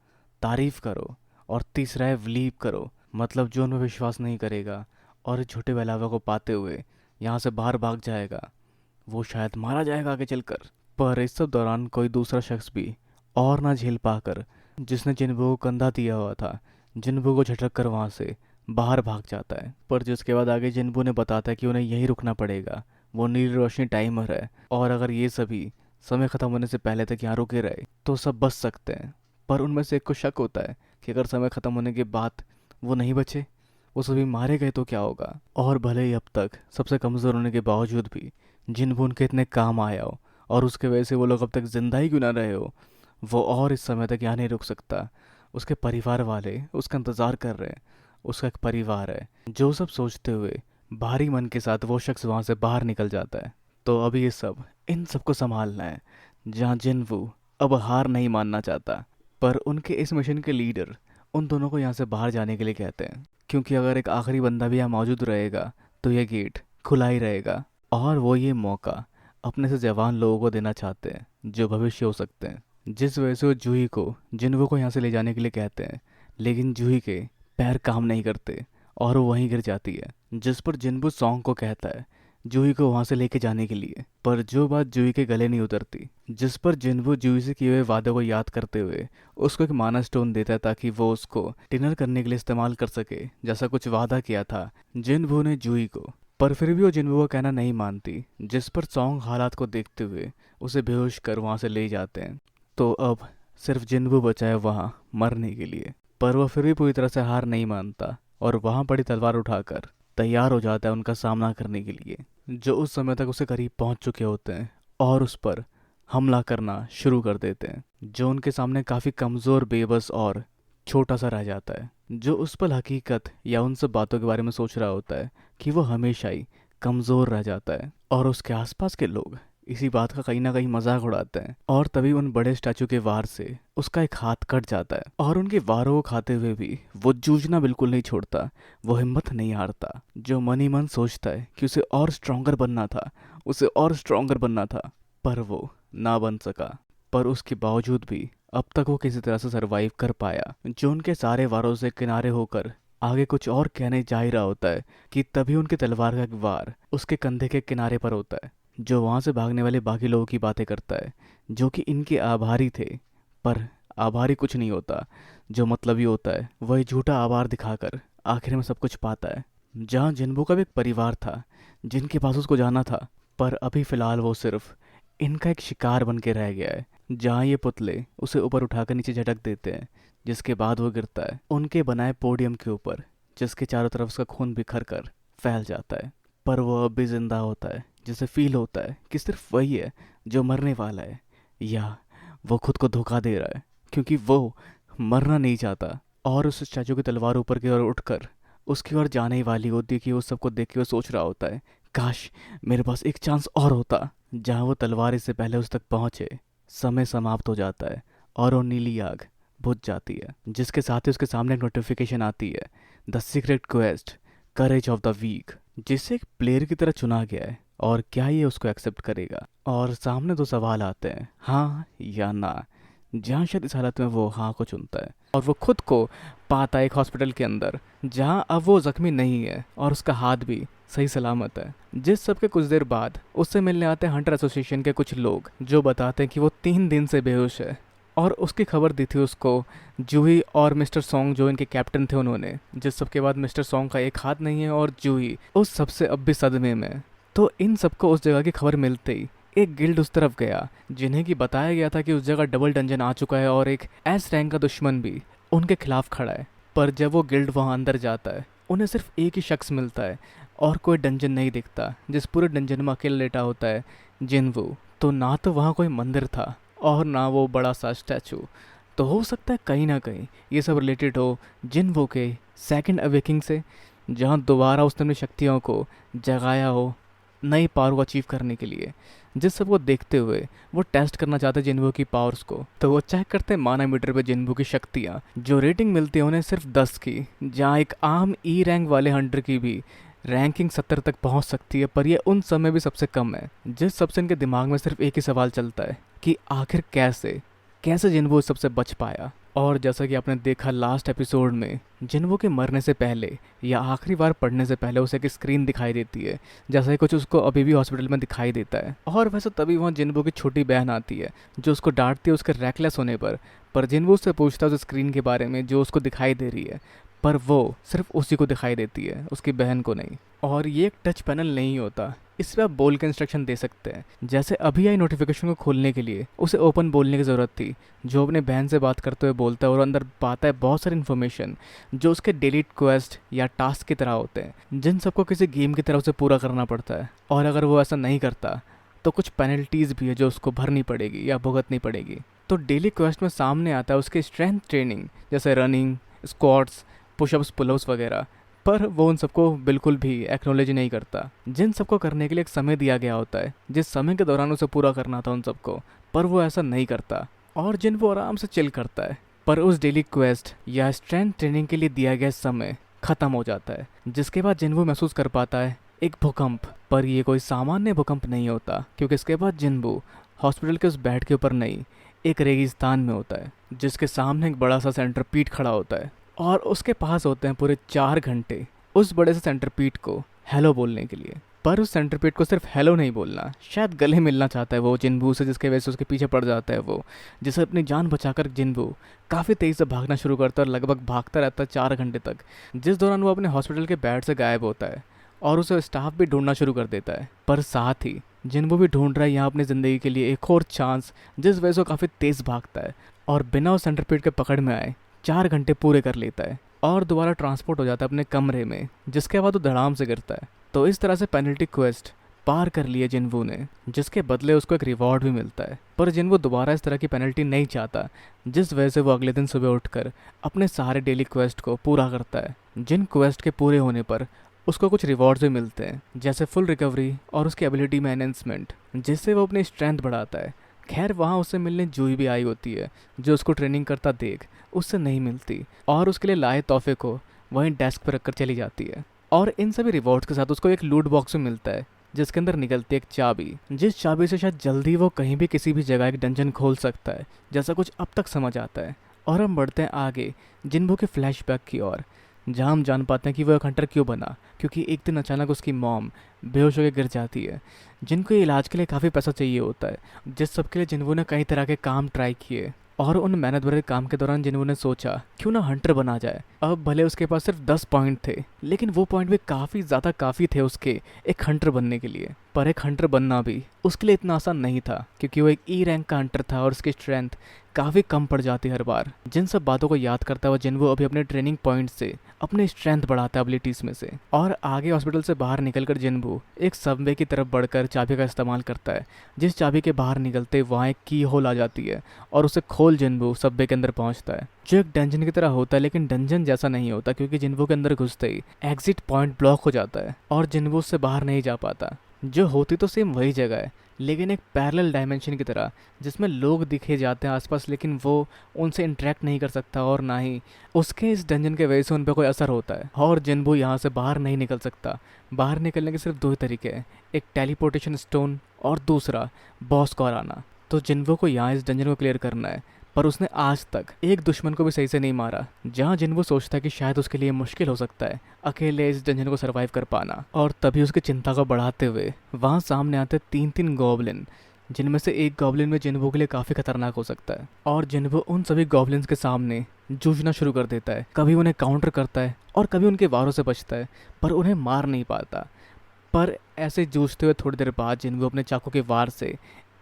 Speaker 1: तारीफ करो, और तीसरा है बिलीव करो, मतलब जो उनमें विश्वास नहीं करेगा और इस झूठे बहलावे को पाते हुए यहाँ से बाहर भाग जाएगा, वो शायद मारा जाएगा आगे चलकर। पर इस सब दौरान कोई दूसरा शख्स भी और ना झेल पाकर, जिसने जिन्बू को कंधा दिया हुआ था, जिन्बू को झटक कर वहाँ से बाहर भाग जाता है। पर जिसके बाद आगे जिन्बू ने बताता है कि उन्हें यहीं रुकना पड़ेगा, वो नीली रोशनी टाइमर है, और अगर ये सभी समय ख़त्म होने से पहले तक यहाँ रुके रहे तो सब बच सकते हैं। पर उनमें से एक को शक होता है कि अगर समय ख़त्म होने के बाद वो नहीं बचे, वो सभी मारे गए तो क्या होगा। और भले ही अब तक सबसे कमज़ोर होने के बावजूद भी जिन्बू उनके इतने काम आया हो और उसके वजह से वो लोग अब तक जिंदा ही क्यों ना रहे हो, वो और इस समय तक यहाँ नहीं रुक सकता। उसके परिवार वाले उसका इंतज़ार कर रहे हैं। उसका एक परिवार है जो सब सोचते हुए भारी मन के साथ वो शख्स वहाँ से बाहर निकल जाता है। तो अभी ये सब इन सबको संभालना है, जहाँ जिन्वू अब हार नहीं मानना चाहता। पर उनके इस मिशन के लीडर उन दोनों को यहाँ से बाहर जाने के लिए कहते हैं, क्योंकि अगर एक आखिरी बंदा भी यहाँ मौजूद रहेगा तो यह गेट खुला ही रहेगा, और वो ये मौका अपने से जवान लोगों को देना चाहते हैं जो भविष्य हो सकते हैं। जिस वजह से वो जूही को जिन्वू को यहाँ से ले जाने के लिए कहते हैं, लेकिन जूही के पैर काम नहीं करते और वो वहीं गिर जाती है, जिस पर जिन्वू सॉन्ग को कहता है जूही को वहाँ से लेके जाने के लिए। पर जो बात जूही के गले नहीं उतरती, जिस पर जिन्वू जूही से किए हुए वादे को याद करते हुए उसको एक माना स्टोन देता है ताकि वो उसको डिनर करने के लिए इस्तेमाल कर सके, जैसा कुछ वादा किया था जिन्वू ने जूही को। पर फिर भी वो जिन्वू का कहना नहीं मानती, जिस पर सॉन्ग हालात को देखते हुए उसे बेहोश कर वहाँ से ले जाते हैं। तो अब सिर्फ जिन्वू बचा है वहाँ मरने के लिए। पर वह फिर भी पूरी तरह से हार नहीं मानता और वहाँ पड़ी तलवार उठाकर तैयार हो जाता है उनका सामना करने के लिए, जो उस समय तक उसे करीब पहुंच चुके होते हैं और उस पर हमला करना शुरू कर देते हैं, जो उनके सामने काफ़ी कमज़ोर, बेबस और छोटा सा रह जाता है, जो उस पल हकीकत या उन सब बातों के बारे में सोच रहा होता है कि वो हमेशा ही कमज़ोर रह जाता है। और उसके आसपास के लोग इसी बात का कहीं ना कहीं मजाक उड़ाते हैं, और तभी उन बड़े स्टैचू के वार से उसका एक हाथ कट जाता है, और उनके वारों को खाते हुए भी वो जूझना बिल्कुल नहीं छोड़ता, वो हिम्मत नहीं हारता, जो मन ही मन सोचता है कि उसे और स्ट्रोंगर बनना था, उसे और स्ट्रोंगर बनना था, पर वो ना बन सका। पर उसके बावजूद भी अब तक वो किसी तरह से सरवाइव कर पाया, जो उनके सारे वारों से किनारे होकर आगे कुछ और कहने जा ही रहा होता है कि तभी उनकी तलवार का एक वार उसके कंधे के किनारे पर होता है, जो वहाँ से भागने वाले बाकी लोगों की बातें करता है, जो कि इनके आभारी थे। पर आभारी कुछ नहीं होता, जो मतलबी होता है वही झूठा आभार दिखाकर आखिर में सब कुछ पाता है। जहाँ जिन्बू का भी एक परिवार था जिनके पास उसको जाना था, पर अभी फ़िलहाल वो सिर्फ इनका एक शिकार बन के रह गया है, जहाँ ये पुतले उसे ऊपर उठाकर नीचे झटक देते हैं, जिसके बाद वो गिरता है उनके बनाए पोडियम के ऊपर, जिसके चारों तरफ उसका खून बिखर कर फैल जाता है। पर वो अब भी जिंदा होता है, जिसे फील होता है कि सिर्फ वही है जो मरने वाला है, या वो खुद को धोखा दे रहा है, क्योंकि वो मरना नहीं चाहता। और उस स्टैचू की तलवार ऊपर की ओर उठकर उसकी ओर जाने ही वाली होती कि वो सबको देख के वो सोच रहा होता है, काश मेरे पास एक चांस और होता। जहाँ वो तलवार इससे पहले उस तक पहुँचे, समय समाप्त हो जाता है और वो नीली आग बुझ जाती है, जिसके साथ ही उसके सामने एक नोटिफिकेशन आती है, the secret quest courage of the week, जिसे एक प्लेयर की तरह चुना गया है, और क्या ये उसको एक्सेप्ट करेगा। और सामने दो सवाल आते हैं, हाँ या ना, जहाँ शायद इस हालत में वो हाँ को चुनता है, और वो खुद को पाता है एक हॉस्पिटल के अंदर, जहाँ अब वो जख्मी नहीं है और उसका हाथ भी सही सलामत है। जिस सब के कुछ देर बाद उससे मिलने आते हैं हंटर एसोसिएशन के कुछ लोग, जो बताते हैं कि वो 3 दिन से बेहोश है, और उसकी खबर दी थी उसको जूही और मिस्टर सॉन्ग, जो इनके कैप्टन थे उन्होंने, जिस सब के बाद मिस्टर सॉन्ग का एक हाथ नहीं है और जूही उस सबसे अब भी सदमे में। तो इन सबको उस जगह की खबर मिलते ही एक गिल्ड उस तरफ गया, जिन्हें कि बताया गया था कि उस जगह डबल डंजन आ चुका है और एक एस रैंक का दुश्मन भी उनके खिलाफ खड़ा है। पर जब वो गिल्ड वहाँ अंदर जाता है, उन्हें सिर्फ एक ही शख्स मिलता है और कोई डंजन नहीं दिखता, जिस पूरे डंजन में अकेले लेटा होता है जिन्वू। तो ना तो वहाँ कोई मंदिर था और ना वो बड़ा सा स्टैचू। तो हो सकता है कहीं ना कहीं ये सब रिलेटेड हो जिन्वो के सेकंड अवेकिंग से, जहाँ दोबारा उसने अपनी शक्तियों को जगाया हो नई पावर को अचीव करने के लिए। जिस सबको देखते हुए वो टेस्ट करना चाहते जिन्वो की पावर्स को, तो वो चेक करते हैं माना मीटर पे जिन्वो की शक्तियाँ, जो रेटिंग मिलती है उन्हें सिर्फ 10 की, जहाँ एक आम ई रैंक वाले हंटर की भी रैंकिंग 70 तक पहुंच सकती है, पर ये उन समय भी सबसे कम है। जिस सबसे इनके दिमाग में सिर्फ एक ही सवाल चलता है कि आखिर कैसे कैसे जिन्वो इस सबसे बच पाया। और जैसा कि आपने देखा लास्ट एपिसोड में, जिन्वो के मरने से पहले या आखिरी बार पढ़ने से पहले उसे एक स्क्रीन दिखाई देती है, जैसा कि कुछ उसको अभी भी हॉस्पिटल में दिखाई देता है। और वैसे तभी वहाँ जिन्वो की छोटी बहन आती है जो उसको डांटती है उसके रेकलेस होने पर जिन्वो उससे पूछता है उस स्क्रीन के बारे में जो उसको दिखाई दे रही है, पर वो सिर्फ उसी को दिखाई देती है, उसकी बहन को नहीं। और ये एक टच पैनल नहीं होता, इस पर आप बोल के इंस्ट्रक्शन दे सकते हैं। जैसे अभी आई नोटिफिकेशन को खोलने के लिए उसे ओपन बोलने की ज़रूरत थी, जो अपने बहन से बात करते हुए बोलता है और अंदर पाता है बहुत सारी इन्फॉर्मेशन जो उसके डेली क्वेस्ट या टास्क की तरह होते हैं, जिन सबको किसी गेम की तरह उसे पूरा करना पड़ता है। और अगर वो ऐसा नहीं करता तो कुछ पेनल्टीज़ भी है जो उसको भरनी पड़ेगी या भुगतनी पड़ेगी। तो डेली क्वेस्ट में सामने आता है उसकी स्ट्रेंथ ट्रेनिंग, जैसे रनिंग, स्क्वाट्स, पुशअप्स, पुलअप्स वगैरह, पर वो उन सबको बिल्कुल भी एक्नॉलेज नहीं करता। जिन सबको करने के लिए एक समय दिया गया होता है, जिस समय के दौरान उसे पूरा करना था उन सबको, पर वो ऐसा नहीं करता। और जिन वो आराम से चिल करता है, पर उस डेली क्वेस्ट या स्ट्रेंथ ट्रेनिंग के लिए दिया गया समय खत्म हो जाता है, जिसके बाद जिन्वो महसूस कर पाता है एक भूकंप। पर ये कोई सामान्य भूकंप नहीं होता, क्योंकि इसके बाद जिन्वो हॉस्पिटल के उस बेड के ऊपर नहीं, एक रेगिस्तान में होता है, जिसके सामने एक बड़ा सा सेंटरपीड खड़ा होता है। और उसके पास होते हैं पूरे 4 घंटे उस बड़े से सेंटरपीड को हेलो बोलने के लिए। पर उस सेंटरपीड को सिर्फ हेलो नहीं बोलना, शायद गले मिलना चाहता है वो जिन्वो से, जिसके वजह से उसके पीछे पड़ जाता है वो, जिसे अपनी जान बचाकर जिन्वो काफ़ी तेज़ी से भागना शुरू करता है और लगभग भागता रहता है 4 घंटे तक, जिस दौरान वो अपने हॉस्पिटल के बेड से गायब होता है और उसे स्टाफ भी ढूंढना शुरू कर देता है। पर साथ ही जिन्वो भी ढूंढ रहा है यहाँ अपनी ज़िंदगी के लिए एक और चांस, जिस वजह से वो काफ़ी तेज़ भागता है और बिना उस सेंटरपीड के पकड़ में आए 4 घंटे पूरे कर लेता है और दोबारा ट्रांसपोर्ट हो जाता है अपने कमरे में, जिसके बाद वो धड़ाम से गिरता है। तो इस तरह से पेनल्टी क्वेस्ट पार कर लिए जिन्वो ने, जिसके बदले उसको एक रिवॉर्ड भी मिलता है। पर जिन्वो दोबारा इस तरह की पेनल्टी नहीं चाहता, जिस वजह से वो अगले दिन सुबह उठकर अपने सारे डेली क्वेस्ट को पूरा करता है। जिन क्वेस्ट के पूरे होने पर उसको कुछ रिवॉर्ड्स भी मिलते हैं, जैसे फुल रिकवरी और उसकी एबिलिटी में एनहेंसमेंट, जिससे वो अपनी स्ट्रेंथ बढ़ाता है। खैर वहाँ उससे मिलने जूही भी आई होती है, जो उसको ट्रेनिंग करता देख उससे नहीं मिलती और उसके लिए लाए तोहफे को वहीं डेस्क पर रखकर चली जाती है। और इन सभी रिवॉर्ड्स के साथ उसको एक लूट बॉक्स भी मिलता है, जिसके अंदर निकलती है एक चाबी, जिस चाबी से शायद जल्दी वो कहीं भी किसी भी जगह एक डंजन खोल सकता है, जैसा कुछ अब तक समझ आता है। और हम बढ़ते हैं आगे जिन्वो के फ्लैशबैक की ओर, जहाँ हम जान पाते हैं कि वो एक हंटर क्यों बना, क्योंकि एक दिन अचानक उसकी मॉम बेहोश होकर गिर जाती है, जिनको इलाज के लिए काफ़ी पैसा चाहिए होता है, जिस सब के लिए जिन्वो ने कई तरह के काम ट्राई किए। और उन मेहनत भरे काम के दौरान जिन्वो ने सोचा क्यों ना हंटर बना जाए। अब भले उसके पास सिर्फ 10 पॉइंट थे, लेकिन वो पॉइंट भी काफ़ी ज़्यादा काफ़ी थे उसके एक हंटर बनने के लिए। पर एक हंटर बनना भी उसके लिए इतना आसान नहीं था, क्योंकि वो एक ई रैंक का हंटर था और उसकी स्ट्रेंथ काफ़ी कम पड़ जाती हर बार। जिन सब बातों को याद करता हुआ जिन्वो अभी अपने ट्रेनिंग पॉइंट से अपनी स्ट्रेंथ बढ़ाता है एबिलिटीज़ में से। और आगे हॉस्पिटल से बाहर निकलकर जिन्वो एक सबवे की तरफ बढ़कर चाबी का इस्तेमाल करता है, जिस चाबी के बाहर निकलते वहाँ एक की होल आ जाती है और उसे खोल जिन्वो सबवे के अंदर पहुँचता है, जो एक डंजन की तरह होता है, लेकिन डंजन जैसा नहीं होता, क्योंकि जिन्वो के अंदर घुसते ही एग्जिट पॉइंट ब्लॉक हो जाता है और जिन्वो उससे बाहर नहीं जा पाता। जो होती तो सेम वही जगह है, लेकिन एक पैरेलल डायमेंशन की तरह, जिसमें लोग दिखे जाते हैं आसपास, लेकिन वो उनसे इंटरेक्ट नहीं कर सकता और ना ही उसके इस डंजन के वजह से उन पर कोई असर होता है। और जिन्वो यहाँ से बाहर नहीं निकल सकता। बाहर निकलने के सिर्फ 2 ही तरीके हैं, एक टेलीपोर्टेशन स्टोन और दूसरा बॉस को हराना। तो जिन्वो को यहाँ इस डंजन को क्लियर करना है, पर उसने आज तक एक दुश्मन को भी सही से नहीं मारा। जहाँ जिन्वो सोचता है कि शायद उसके लिए मुश्किल हो सकता है अकेले इस डंजन को सरवाइव कर पाना, और तभी उसकी चिंता को बढ़ाते हुए वहाँ सामने आते 3 गॉब्लिन, जिनमें से एक गॉब्लिन में जिन्वो के लिए काफ़ी खतरनाक हो सकता है। और जिन्वो उन सभी गॉब्लिन्स के सामने जूझना शुरू कर देता है, कभी उन्हें काउंटर करता है और कभी उनके वारों से बचता है, पर उन्हें मार नहीं पाता। पर ऐसे जूझते हुए थोड़ी देर बाद जिन्वो अपने चाकू के वार से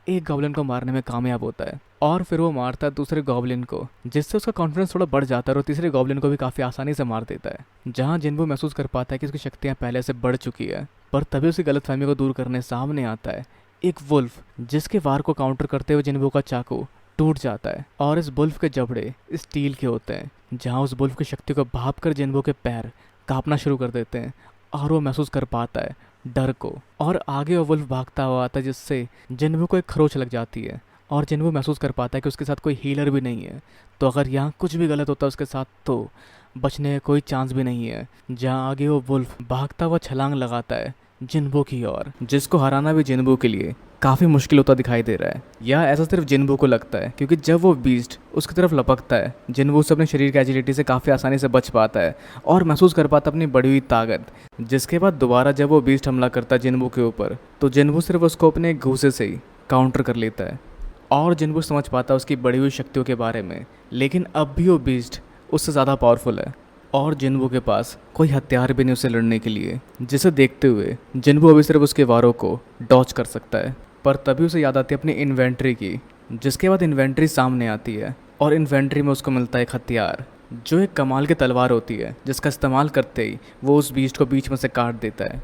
Speaker 1: एक गॉब्लिन को मारने में कामयाब होता है और फिर वो मारता है दूसरे गॉब्लिन को, जिससे उसका कॉन्फिडेंस थोड़ा बढ़ जाता है और तीसरे गॉब्लिन को भी काफ़ी आसानी से मार देता है। जहाँ जिन्वो महसूस कर पाता है कि उसकी शक्तियाँ पहले से बढ़ चुकी है, पर तभी उसकी गलतफहमी को दूर करने सामने आता है एक वुल्फ जिसके वार को काउंटर करते हुए जिन्बो का चाकू टूट जाता है और इस वुल्फ के जबड़े स्टील के होते हैं, जहाँ उस वुल्फ की शक्ति को भाप कर जिन्बो के पैर कांपना शुरू कर देते हैं और वो महसूस कर पाता है डर को। और आगे वो वुल्फ भागता हुआ आता है जिससे जिन्बो को एक खरोच लग जाती है और जिन्बो महसूस कर पाता है कि उसके साथ कोई हीलर भी नहीं है, तो अगर यहाँ कुछ भी गलत होता है उसके साथ तो बचने का कोई चांस भी नहीं है। जहाँ आगे वो वुल्फ भागता हुआ छलांग लगाता है जिन्बो की ओर, जिसको हराना भी जिन्बो के लिए काफ़ी मुश्किल होता दिखाई दे रहा है। या ऐसा सिर्फ जिन्बो को लगता है, क्योंकि जब वो बीस्ट उसकी तरफ लपकता है जिन्बो उससे अपने शरीर की एजिलिटी से काफ़ी आसानी से बच पाता है और महसूस कर पाता है अपनी बढ़ी हुई ताकत। जिसके बाद दोबारा जब वो बीस्ट हमला करता है जिन्बो के ऊपर, तो जिन्बो सिर्फ उसको अपने घूंसे से ही काउंटर कर लेता है और जिन्बो समझ पाता है उसकी बढ़ी हुई शक्तियों के बारे में। लेकिन अब भी वो बीस्ट उससे ज़्यादा पावरफुल है और जिन्बो के पास कोई हथियार भी नहीं उसे लड़ने के लिए, जिसे देखते हुए जिन्बो अभी सिर्फ उसके वारों को डॉच कर सकता है। पर तभी उसे याद आती है अपनी इन्वेंट्री की, जिसके बाद इन्वेंट्री सामने आती है और इन्वेंट्री में उसको मिलता है एक हथियार जो एक कमाल की तलवार होती है, जिसका इस्तेमाल करते ही वो उस बीस्ट को बीच में से काट देता है।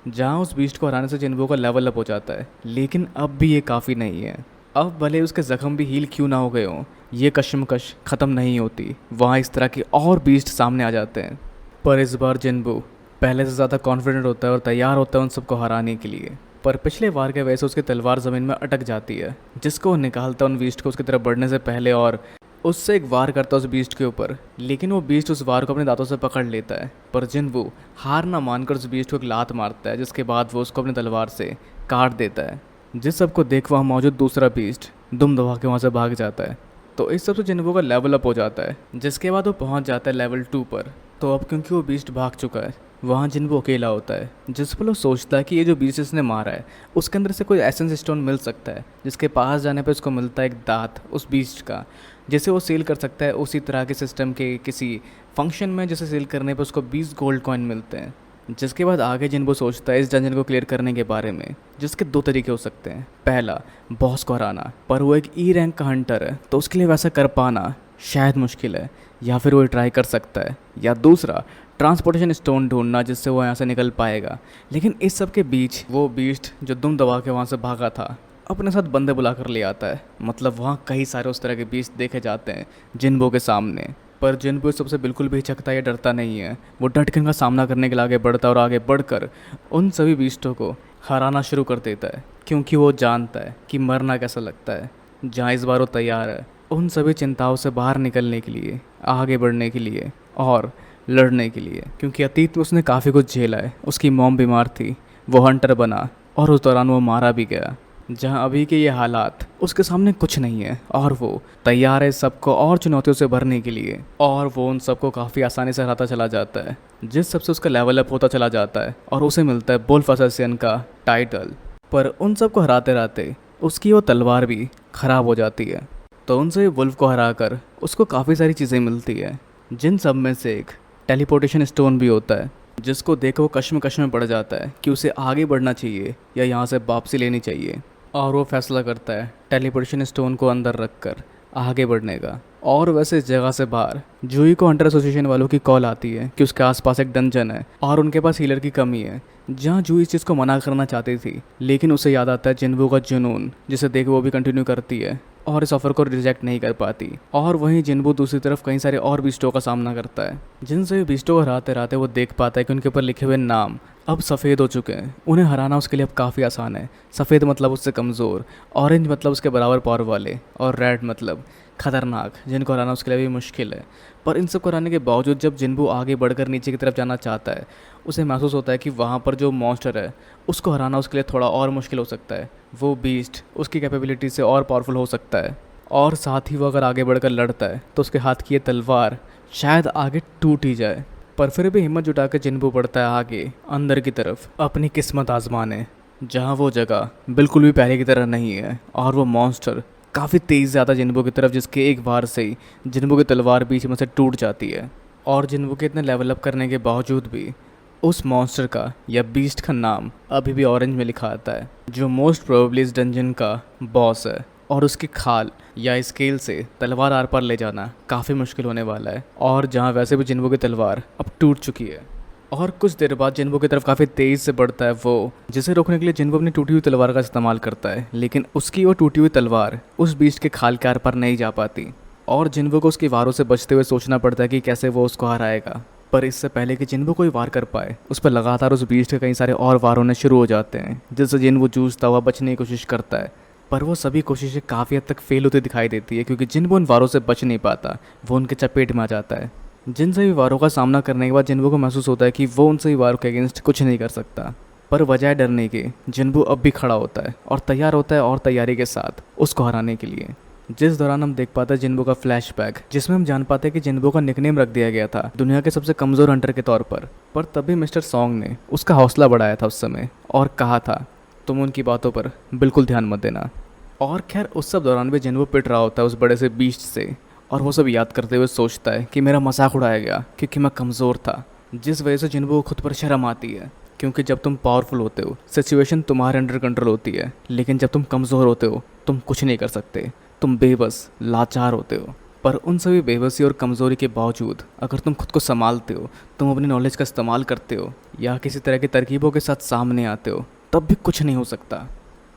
Speaker 1: जहाँ उस बीस्ट को हराने से जिन्बो का लेवल अप हो जाता है, लेकिन अब भी ये काफ़ी नहीं है। अब भले उसके ज़ख्म भी हील क्यों ना हो गए हों, ये कशमकश ख़त्म नहीं होती। वहाँ इस तरह के और बीस्ट सामने आ जाते हैं, पर इस बार जिन्बो पहले से ज़्यादा कॉन्फिडेंट होता है और तैयार होता है उन सबको हराने के लिए। पर पिछले वार के वजह से उसकी तलवार ज़मीन में अटक जाती है, जिसको वो निकालता है उन बीस्ट को उसकी तरफ बढ़ने से पहले और उससे एक वार करता है उस बीस्ट के ऊपर। लेकिन वो बीस्ट उस वार को अपने दांतों से पकड़ लेता है, पर जिन्बो हार ना मानकर उस बीस्ट को एक लात मारता है, जिसके बाद वो उसको अपनी तलवार से काट देता है। जिस सबको देख वहाँ मौजूद दूसरा बीस्ट दुम दबा के वहाँ से भाग जाता है। तो इस सबसे जिन्बो का लेवल अप हो जाता है, जिसके बाद वो पहुँच जाता है लेवल 2 पर। तो अब क्योंकि वो बीस्ट भाग चुका है, वहाँ जिन्बो अकेला होता है, जिस पर वो सोचता है कि ये जो बीस्ट इसने मारा है उसके अंदर से कोई एसेंस स्टोन मिल सकता है, जिसके पास जाने पे उसको मिलता है एक दांत उस बीस्ट का, जिसे वो सेल कर सकता है उसी तरह के सिस्टम के किसी फंक्शन में, जिसे सेल करने पे उसको 20 गोल्ड कॉइन मिलते हैं। जिसके बाद आगे जिन्बो सोचता है इस डंजन को क्लियर करने के बारे में, जिसके 2 तरीके हो सकते हैं। पहला, बॉस को हराना, पर वो एक ई रैंक का हंटर है तो उसके लिए वैसा कर पाना शायद मुश्किल है, या फिर वो ट्राई कर सकता है। या दूसरा, ट्रांसपोर्टेशन स्टोन ढूंढना जिससे वो यहाँ से निकल पाएगा। लेकिन इस सब के बीच वो बीस्ट जो दुम दबा के वहाँ से भागा था अपने साथ बंदे बुला कर ले आता है। मतलब वहाँ कई सारे उस तरह के बीस्ट देखे जाते हैं जिन्बो के सामने, पर जिन्बो इस सबसे बिल्कुल भी हिचकता या डरता नहीं है। वो डट के उनका सामना करने के लिए आगे बढ़ता है और आगे बढ़कर उन सभी बीस्टों को हराना शुरू कर देता है, क्योंकि वो जानता है कि मरना कैसा लगता है। जहाँ इस बार वो तैयार है उन सभी चिंताओं से बाहर निकलने के लिए, आगे बढ़ने के लिए और लड़ने के लिए, क्योंकि अतीत में उसने काफ़ी कुछ झेला है। उसकी मॉम बीमार थी, वो हंटर बना और उस दौरान वो मारा भी गया। जहाँ अभी के ये हालात उसके सामने कुछ नहीं है और वो तैयार है सबको और चुनौतियों से भरने के लिए, और वो उन सबको काफ़ी आसानी से हराता चला जाता है, जिस सबसे उसका लेवल अप होता चला जाता है और उसे मिलता है वुल्फ असैसिन का टाइटल। पर उन सबको हराते हराते उसकी वो तलवार भी ख़राब हो जाती है, तो उनसे वुल्फ को हराकर उसको काफ़ी सारी चीज़ें मिलती है, जिन सब में से एक टेलीपोर्टेशन स्टोन भी होता है, जिसको देख वो कश्मकश में पड़ जाता है कि उसे आगे बढ़ना चाहिए या यहाँ से वापसी लेनी चाहिए। और वो फैसला करता है टेलीपोर्टेशन स्टोन को अंदर रखकर आगे बढ़ने का। और वैसे इस जगह से बाहर जूही को हंटर एसोसिएशन वालों की कॉल आती है कि उसके आसपास एक डंजन है और उनके पास हीलर की कमी है, जहाँ जूही इस चीज़ को मना करना चाहती थी, लेकिन उसे याद आता है जिन्बो का जुनून, जिसे देख वो भी कंटिन्यू करती है और इस ऑफर को रिजेक्ट नहीं कर पाती। और वहीं जिन्बो दूसरी तरफ कई सारे और बीस्टों का सामना करता है, जिनसे बीस्टों को हराते हराते वो देख पाता है कि उनके ऊपर लिखे हुए नाम अब सफ़ेद हो चुके हैं। उन्हें हराना उसके लिए अब काफ़ी आसान है। सफ़ेद मतलब उससे कमज़ोर, ऑरेंज मतलब उसके बराबर पावर वाले, और रेड मतलब खतरनाक, जिनको हराना उसके लिए भी मुश्किल है। पर इन सब को हराने के बावजूद जब जिन्बो आगे बढ़कर नीचे की तरफ जाना चाहता है, उसे महसूस होता है कि वहाँ पर जो मॉन्स्टर है उसको हराना उसके लिए थोड़ा और मुश्किल हो सकता है। वो बीस्ट उसकी कैपेबिलिटी से और पावरफुल हो सकता है, और साथ ही वो अगर आगे बढ़कर लड़ता है तो उसके हाथ की ये तलवार शायद आगे टूट ही जाए। पर फिर भी हिम्मत जुटा के जिन्बो बढ़ता है आगे अंदर की तरफ अपनी किस्मत आजमाने, जहाँ वो जगह बिल्कुल भी पहले की तरह नहीं है और वो मॉन्स्टर काफ़ी तेज़ ज़्यादा जिन्बो की तरफ, जिसके एक बार से ही जिन्बो की तलवार बीच में से टूट जाती है। और जिन्बो के इतने लेवल अप करने के बावजूद भी उस मॉन्स्टर का या बीस्ट का नाम अभी भी ऑरेंज में लिखा आता है, जो मोस्ट प्रोबेबली इस डंजन का बॉस है। और उसकी खाल या स्केल से तलवार आर पार ले जाना काफ़ी मुश्किल होने वाला है, और जहाँ वैसे भी जिन्बो की तलवार अब टूट चुकी है। और कुछ देर बाद जिन्बो की तरफ काफ़ी तेज़ से बढ़ता है वो, जिसे रोकने के लिए जिन्बो अपनी टूटी हुई तलवार का इस्तेमाल करता है, लेकिन उसकी वो टूटी हुई तलवार उस बीस्ट के खाल के आर पार नहीं जा पाती और जिन्बो को उसकी वारों से बचते हुए सोचना पड़ता है कि कैसे वो उसको हराएगा। पर इससे पहले कि जिन्बो कोई वार कर पाए, उस पर लगातार उस बीस्ट के कई सारे और वार होने शुरू हो जाते हैं, जिससे जिन्बो जूझता हुआ बचने की कोशिश करता है। पर वो सभी कोशिशें काफ़ी हद तक फेल होती दिखाई देती है, क्योंकि जिन्बो उन वारों से बच नहीं पाता, वो उनके चपेट में आ जाता है। जिन सभी वारों का सामना करने के बाद जिन्बो को महसूस होता है कि वो उन सभी वारों के अगेंस्ट कुछ नहीं कर सकता। पर बजाय डरने के, जिन्बो अब भी खड़ा होता है और तैयार होता है और तैयारी के साथ उसको हराने के लिए। जिस दौरान हम देख पाते हैं जिन्बो का फ्लैशबैक, जिसमें हम जान पाते हैं कि जिन्बो का निकनेम रख दिया गया था दुनिया के सबसे कमज़ोर हंटर के तौर पर तभी मिस्टर सॉन्ग ने उसका हौसला बढ़ाया था उस समय और कहा था, तुम उनकी बातों पर बिल्कुल ध्यान मत देना। और खैर उस सब दौरान भी जिन्बो पिट रहा होता है उस बड़े से बीस्ट से, और वो सब याद करते हुए सोचता है कि मेरा मजाक उड़ाया गया क्योंकि मैं कमज़ोर था, जिस वजह से जिन्बो को खुद पर शर्म आती है। क्योंकि जब तुम पावरफुल होते हो, सिचुएशन तुम्हारे अंडर कंट्रोल होती है, लेकिन जब तुम कमज़ोर होते हो तुम कुछ नहीं कर सकते, तुम बेबस लाचार होते हो। पर उन सभी बेबसी और कमज़ोरी के बावजूद अगर तुम खुद को संभालते हो, तुम अपनी नॉलेज का इस्तेमाल करते हो या किसी तरह की तरकीबों के साथ सामने आते हो, तब भी कुछ नहीं हो सकता।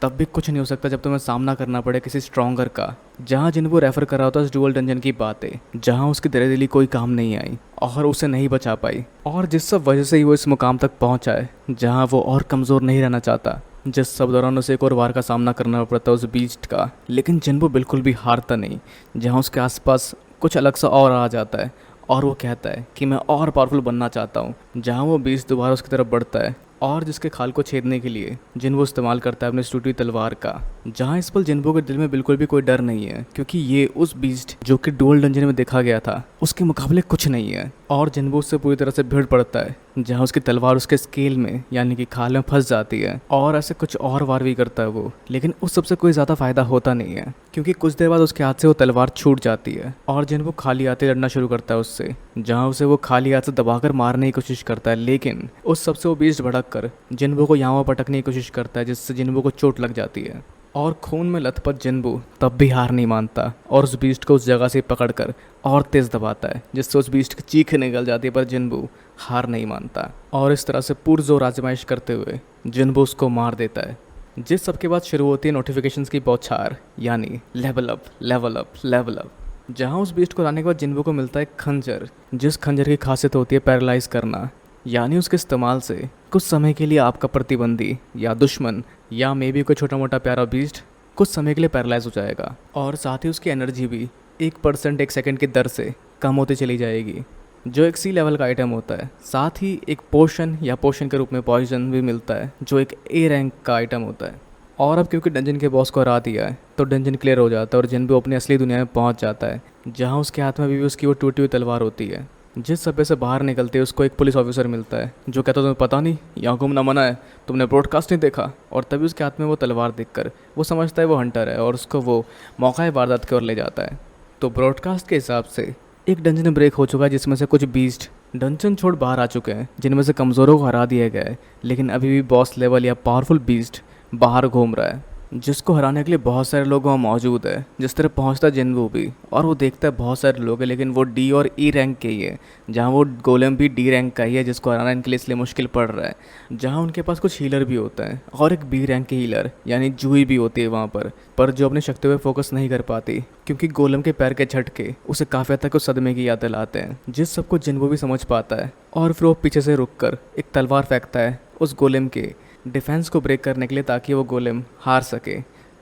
Speaker 1: तब भी कुछ नहीं हो सकता जब तुम्हें सामना करना पड़े किसी स्ट्रॉन्गर का। जहाँ जिनको रेफर कर रहा होता है उस डुअल डंजन की बातें, जहाँ उसकी दिली कोई काम नहीं आई और उसे नहीं बचा पाई, और जिस सब वजह से ही वो इस मुकाम तक पहुँचा है जहाँ वो और कमज़ोर नहीं रहना चाहता। जिस सब दौरान उसे एक और वार का सामना करना पड़ता है उस बीस्ट का, लेकिन जिन्बो बिल्कुल भी हारता नहीं। जहाँ उसके आसपास कुछ अलग सा और आ जाता है और वो कहता है कि मैं और पावरफुल बनना चाहता हूँ। जहाँ वो बीस्ट दोबारा उसकी तरफ बढ़ता है और जिसके खाल को छेदने के लिए जिन्बो इस्तेमाल करता है अपनी टूटी हुई तलवार का। जहाँ इस पल जिन्बो के दिल में बिल्कुल भी कोई डर नहीं है, क्योंकि ये उस बीस्ट जो कि डुअल डंजन में देखा गया था उसके मुकाबले कुछ नहीं है। और जिन्बो उससे पूरी तरह से भिड़ पड़ता है, जहाँ उसकी तलवार उसके स्केल में यानी कि खाल में फंस जाती है और ऐसे कुछ और वार भी करता है वो, लेकिन उस सबसे कोई ज़्यादा फायदा होता नहीं है, क्योंकि कुछ देर बाद उसके हाथ से वो तलवार छूट जाती है और जिन्बो खाली हाथ लड़ना शुरू करता है उससे। जहाँ उसे वो खाली हाथ से दबाकर मारने की कोशिश करता है, लेकिन उस सबसे वो बीस्ट भड़क कर जिन्बो को यहाँ पटकने की कोशिश करता है, जिससे जिन्बो को चोट लग जाती है। और खून में लथपथ जिन्बो तब भी हार नहीं मानता और उस बीस्ट को उस जगह से पकड़कर और तेज़ दबाता है, जिससे उस बीस्ट की चीख निकल जाती है। पर जिन्बो हार नहीं मानता और इस तरह से पुरजोर आजमाइश करते हुए जिन्बो उसको मार देता है। जिस सबके बाद शुरू होती है नोटिफिकेशंस की बौछार, यानी level up level up level up. जहाँ उस बीस्ट को लाने के बाद जिन्बो को मिलता है खंजर, जिस खंजर की खासियत होती है पैरालाइज करना, यानी उसके इस्तेमाल से कुछ समय के लिए आपका प्रतिबंधी या दुश्मन या मे बी कोई छोटा मोटा प्यारा बीस्ट कुछ समय के लिए पैरालाइज हो जाएगा, और साथ ही उसकी एनर्जी भी 1% एक सेकंड की दर से कम होती चली जाएगी, जो एक सी लेवल का आइटम होता है। साथ ही एक पोशन या पोशन के रूप में पॉइजन भी मिलता है, जो एक ए रैंक का आइटम होता है। और अब क्योंकि डंजन के बॉस को हरा दिया है तो डंजन क्लियर हो जाता है और जिन्बो अपनी असली दुनिया में पहुंच जाता है, जहां उसके हाथ में भी उसकी वो टूटी हुई तलवार होती है। जिस सभ्य से बाहर निकलते हैं उसको एक पुलिस ऑफिसर मिलता है, जो कहता है तुम्हें पता नहीं यहाँ घूमना मना है, तुमने ब्रॉडकास्ट नहीं देखा। और तभी उसके हाथ में वो तलवार देखकर वो समझता है वो हंटर है और उसको वो मौका वारदात की ओर ले जाता है। तो ब्रॉडकास्ट के हिसाब से एक डंजन ब्रेक हो चुका है, जिसमें से कुछ बीस्ट डंजन छोड़ बाहर आ चुके हैं, जिनमें से कमज़ोरों को हरा दिया गया है, लेकिन अभी भी बॉस लेवल या पावरफुल बीस्ट बाहर घूम रहा है, जिसको हराने के लिए बहुत सारे लोग वहाँ मौजूद है। जिस तरह पहुँचता है जिन्बो भी और वो देखता है बहुत सारे लोग हैं, लेकिन वो डी और ई रैंक के ही है, जहाँ वो गोलेम भी डी रैंक का ही है, जिसको हराना इनके लिए इसलिए मुश्किल पड़ रहा है। जहाँ उनके पास कुछ हीलर भी होता है और एक बी रैंक की हीलर यानी जूही भी होती है वहाँ पर जो अपनी शक्तियों पर फोकस नहीं कर पाती, क्योंकि गोलम के पैर के झटके उसे काफ़ी हद तक उस सदमे की याद दिलाते हैं, जिस सबको जिन्बो भी समझ पाता है। और फिर वो पीछे से रुक कर एक तलवार फेंकता है उस गोलेम के डिफेंस को ब्रेक करने के लिए, ताकि वो गोलेम हार सके।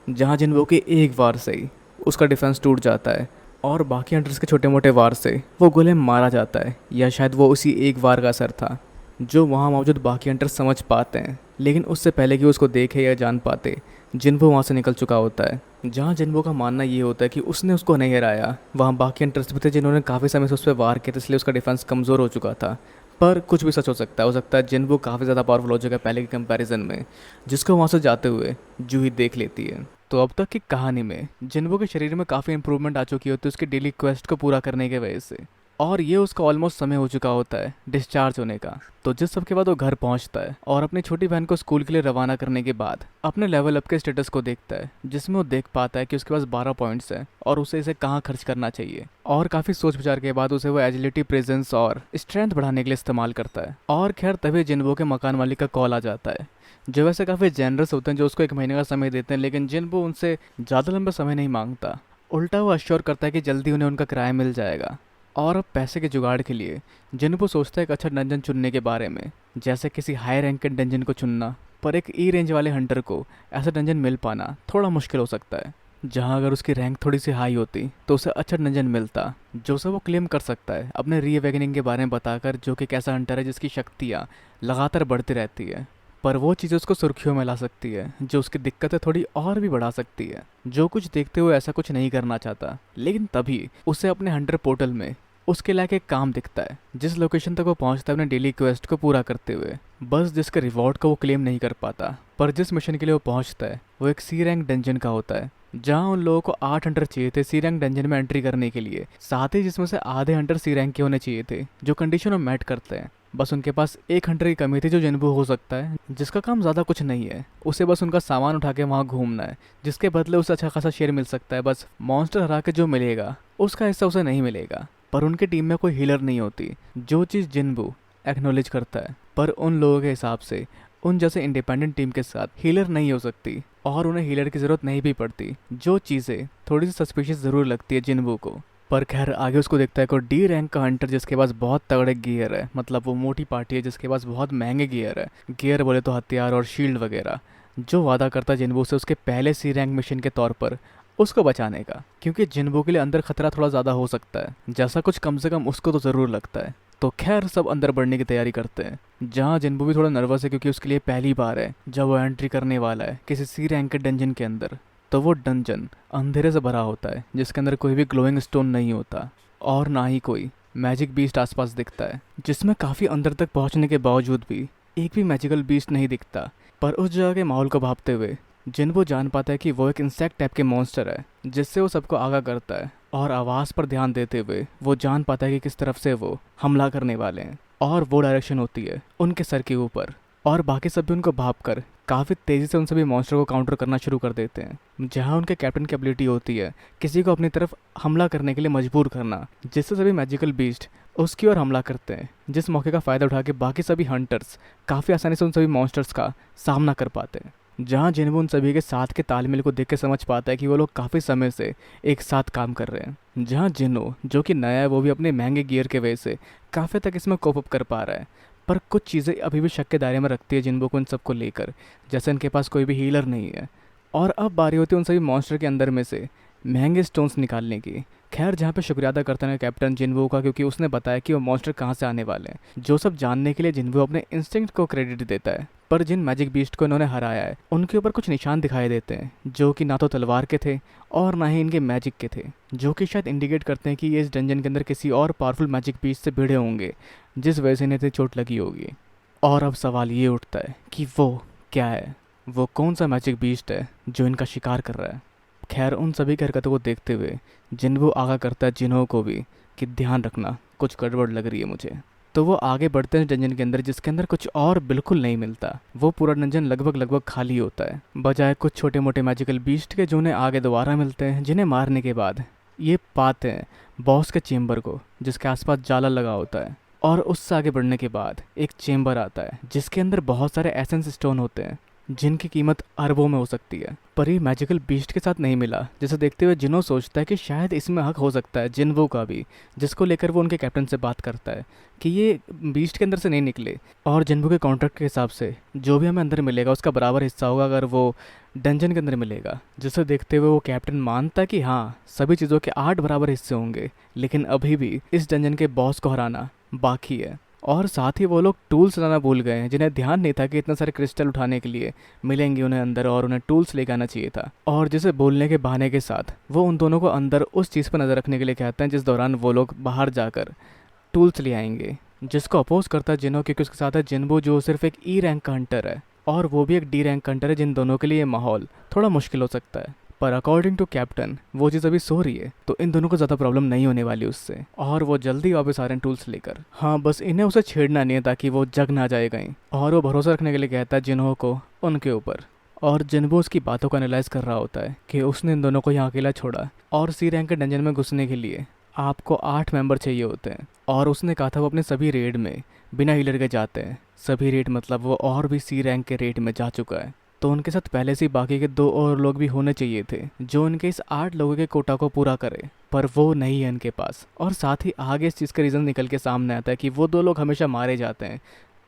Speaker 1: जहाँ जिन्बो के एक वार से ही उसका डिफेंस टूट जाता है और बाकी हंटर्स के छोटे मोटे वार से वो गोलेम मारा जाता है, या शायद वो उसी एक वार का असर था जो वहाँ मौजूद बाकी हंटर्स समझ पाते हैं। लेकिन उससे पहले कि उसको देखे या जान पाते, जिन्बो वहाँ से निकल चुका होता है। जहाँ जिन्बो का मानना ये होता है कि उसने उसको नहीं हराया, वहाँ बाकी हंटर्स भी थे जिन्होंने काफ़ी समय से उस पर वार किया, इसलिए उसका डिफेंस कमज़ोर हो चुका था। पर कुछ भी सच हो सकता है जिन्बो काफ़ी ज़्यादा पावरफुल हो जाएगा पहले के कंपैरिजन में, जिसको वहाँ से जाते हुए जूही देख लेती है। तो अब तक की कहानी में जिन्बो के शरीर में काफ़ी इंप्रूवमेंट आ चुकी होती है उसकी डेली क्वेस्ट को पूरा करने की वजह से। और ये उसका ऑलमोस्ट समय हो चुका होता है डिस्चार्ज होने का। तो जिस सब के बाद वो घर पहुंचता है और अपनी छोटी बहन को स्कूल के लिए रवाना करने के बाद अपने लेवल अप के स्टेटस को देखता है, जिसमें वो देख पाता है कि उसके पास 12 पॉइंट्स हैं और उसे इसे कहाँ खर्च करना चाहिए। और काफ़ी सोच विचार के बाद उसे वो एजिलिटी, प्रेजेंस और स्ट्रेंथ बढ़ाने के लिए इस्तेमाल करता है। और खैर तभी जिन्बो के मकान मालिक का कॉल आ जाता है, जो वैसे काफ़ी जेनरस होते हैं, जो उसको 1 महीने का समय देते हैं, लेकिन जिन्बो उनसे ज़्यादा लंबा समय नहीं मांगता। उल्टा वो अश्योर करता है कि जल्दी उन्हें उनका किराया मिल जाएगा। और अब पैसे के जुगाड़ के लिए जिन्बो सोचता है एक अच्छा डंजन चुनने के बारे में, जैसे किसी हाई रैंक के डंजन को चुनना। पर एक ई रेंज वाले हंटर को ऐसा डंजन मिल पाना थोड़ा मुश्किल हो सकता है, जहां अगर उसकी रैंक थोड़ी सी हाई होती तो उसे अच्छा डंजन मिलता, जो से वो क्लेम कर सकता है अपने रीअवेकनिंग के बारे में बताकर, जो कि एक ऐसा हंटर है जिसकी शक्तियाँ लगातार बढ़ती रहती है। पर वो चीज़ उसको सुर्खियों में ला सकती है, जो उसकी दिक्कतें थोड़ी और भी बढ़ा सकती है। जो कुछ देखते हुए ऐसा कुछ नहीं करना चाहता, लेकिन तभी उसे अपने हंटर पोर्टल में उसके लायक एक काम दिखता है, जिस लोकेशन तक वो पहुंचता है अपने डेली क्वेस्ट को पूरा करते हुए, बस जिसके रिवॉर्ड को वो क्लेम नहीं कर पाता। पर जिस मिशन के लिए वो पहुंचता है वो एक सी रैंक डंजन का होता है, जहां उन लोगों को 8 हंटर चाहिए थे सी रैंक डंजन में एंट्री करने के लिए, साथ ही जिसमें से आधे हंटर सी रैंक के होने चाहिए थे, जो कंडीशन वो मैट करते हैं। बस उनके पास एक हंटर की कमी थी, जो जिन्बू हो सकता है, जिसका काम ज़्यादा कुछ नहीं है, उसे बस उनका सामान उठा के वहाँ घूमना है, जिसके बदले उसे अच्छा खासा शेयर मिल सकता है। बस मॉन्स्टर हरा के जो मिलेगा उसका हिस्सा उसे नहीं मिलेगा। पर उनकी टीम में कोई हीलर नहीं होती, जो चीज़ जिन्बू एक्नॉलेज करता है। पर उन लोगों के हिसाब से उन जैसे इंडिपेंडेंट टीम के साथ हीलर नहीं हो सकती, और उन्हें हीलर की ज़रूरत नहीं भी पड़ती, जो चीज़ें थोड़ी सी सस्पिशियस ज़रूर लगती है जिन्बू को। पर खैर आगे उसको देखता है कोई डी रैंक का हंटर जिसके पास बहुत तगड़े गियर है, मतलब वो मोटी पार्टी है जिसके पास बहुत महंगे गियर है, गियर बोले तो हथियार और शील्ड वगैरह, जो वादा करता है जिन्बू से उसके पहले सी रैंक मिशन के तौर पर उसको बचाने का, क्योंकि जिन्बू के लिए अंदर खतरा थोड़ा ज़्यादा हो सकता है, जैसा कुछ कम से कम उसको तो ज़रूर लगता है। तो खैर सब अंदर बढ़ने की तैयारी करते हैं, जहाँ जिन्बू भी थोड़ा नर्वस है, क्योंकि उसके लिए पहली बार है जब वो एंट्री करने वाला है किसी सी रैंक के डंजन के अंदर। तो वो डंजन अंधेरे से भरा होता है, जिसके अंदर कोई भी ग्लोइंग स्टोन नहीं होता, और ना ही कोई मैजिक बीस्ट आसपास दिखता है, जिसमें काफ़ी अंदर तक पहुंचने के बावजूद भी एक भी मैजिकल बीस्ट नहीं दिखता। पर उस जगह के माहौल को भांपते हुए जिन्बू जान पाता है कि वो एक इंसेक्ट टाइप के मॉन्स्टर है, जिससे वो सबको आगाह करता है। और आवाज़ पर ध्यान देते हुए वो जान पाता है कि किस तरफ से वो हमला करने वाले हैं, और वो डायरेक्शन होती है उनके सर के ऊपर। और बाकी सब भी उनको भाप कर काफ़ी तेज़ी से उन सभी मॉन्स्टर को काउंटर करना शुरू कर देते हैं, जहां उनके कैप्टन की एबिलिटी होती है किसी को अपनी तरफ हमला करने के लिए मजबूर करना, जिससे सभी मैजिकल बीस्ट उसकी ओर हमला करते हैं, जिस मौके का फ़ायदा उठा के बाकी सभी हंटर्स काफ़ी आसानी से उन सभी मॉन्स्टर्स का सामना कर पाते हैं। जहाँ जिन्बू उन सभी के साथ के तालमेल को देख के समझ पाता है कि वो लोग काफ़ी समय से एक साथ काम कर रहे हैं। जहाँ जिन्नो जो कि नया है, वो भी अपने महंगे गियर के वजह से काफ़ी तक इसमें कोप अप कर पा रहा है, पर कुछ चीज़ें अभी भी शक के दायरे में रखती है जिन्बू को इन सबको लेकर, जैसे इनके पास कोई भी हीलर नहीं है। और अब बारी होती है उन सभी मॉन्स्टर के अंदर में से महंगे स्टोन्स निकालने की। खैर जहाँ पे शुक्रिया अदा करते हैं कैप्टन जिन्बू का, क्योंकि उसने बताया कि वो मॉन्स्टर कहाँ से आने वाले हैं, जो सब जानने के लिए जिन्बू अपने इंस्टिंक्ट को क्रेडिट देता है। पर जिन मैजिक बीस्ट को इन्होंने हराया है उनके ऊपर कुछ निशान दिखाई देते हैं, जो कि ना तो तलवार के थे और ना ही इनके मैजिक के थे, जो कि शायद इंडिकेट करते हैं कि ये इस डंजन के अंदर किसी और पावरफुल मैजिक बीस्ट से भिड़े होंगे, जिस वजह से इन्हें इतनी चोट लगी होगी। और अब सवाल ये उठता है कि वो क्या है, वो कौन सा मैजिक बीस्ट है जो इनका शिकार कर रहा है। खैर उन सभी की हरकतों को देखते हुए जिन्बू आगाह करता है जिन्हों को भी कि ध्यान रखना, कुछ गड़बड़ लग रही है मुझे। तो वो आगे बढ़ते हैं डंजन के अंदर, जिसके अंदर कुछ और बिल्कुल नहीं मिलता। वो पूरा डंजन लगभग खाली होता है, बजाय कुछ छोटे मोटे मैजिकल बीस्ट के, जो उन्हें आगे दोबारा मिलते हैं, जिन्हें मारने के बाद ये पाते हैं बॉस के चेम्बर को, जिसके आसपास जाला लगा होता है। और उससे आगे बढ़ने के बाद एक चेम्बर आता है, जिसके अंदर बहुत सारे एसेंस स्टोन होते हैं, जिनकी कीमत अरबों में हो सकती है। पर ये मैजिकल बीस्ट के साथ नहीं मिला, जिसे देखते हुए जिन्हो सोचता है कि शायद इसमें हक हो सकता है जिन्वो का भी, जिसको लेकर वो उनके कैप्टन से बात करता है कि ये बीस्ट के अंदर से नहीं निकले, और जिन्वो के कॉन्ट्रैक्ट के हिसाब से जो भी हमें अंदर मिलेगा उसका बराबर हिस्सा होगा अगर वो डंजन के अंदर मिलेगा। जिसे देखते हुए वो कैप्टन मानता है कि हाँ सभी चीज़ों के 8 बराबर हिस्से होंगे, लेकिन अभी भी इस डंजन के बॉस को हराना बाकी है। और साथ ही वो लोग टूल्स लाना भूल गए हैं, जिन्हें ध्यान नहीं था कि इतने सारे क्रिस्टल उठाने के लिए मिलेंगे उन्हें अंदर, और उन्हें टूल्स लेकर आना चाहिए था। और जिसे बोलने के बहाने के साथ वो उन दोनों को अंदर उस चीज़ पर नज़र रखने के लिए कहते हैं, जिस दौरान वो लोग बाहर जाकर टूल्स ले आएंगे, जिसको अपोज करता है जिन्हो, क्योंकि उसके साथ है जिन्बू जो सिर्फ एक ई रैंक का हंटर है, और वो भी एक डी रैंक हंटर है, जिन दोनों के लिए ये माहौल थोड़ा मुश्किल हो सकता है। पर अकॉर्डिंग टू कैप्टन वो चीज़ अभी सो रही है, तो इन दोनों को ज़्यादा प्रॉब्लम नहीं होने वाली उससे, और वो जल्दी वापस आ रहे हैं टूल्स लेकर। हाँ, बस इन्हें उसे छेड़ना नहीं है ताकि वो जग ना जाए कहीं, और वो भरोसा रखने के लिए कहता है जिन्हो को उनके ऊपर। और जिन्हो उसकी बातों को एनालाइज कर रहा होता है कि उसने इन दोनों को यहाँ अकेला छोड़ा, और सी रैंक के डंजन में घुसने के लिए आपको 8 मेंबर चाहिए होते हैं, और उसने कहा था वो अपने सभी रेड में बिना हीलर के जाते हैं। सभी रेड मतलब वो और भी सी रैंक के रेड में जा चुका है, तो उनके साथ पहले से ही बाकी के 2 और लोग भी होने चाहिए थे जो उनके इस 8 लोगों के कोटा को पूरा करे, पर वो नहीं है इनके पास। और साथ ही आगे इस चीज़ का रीज़न निकल के सामने आता है कि वो 2 लोग हमेशा मारे जाते हैं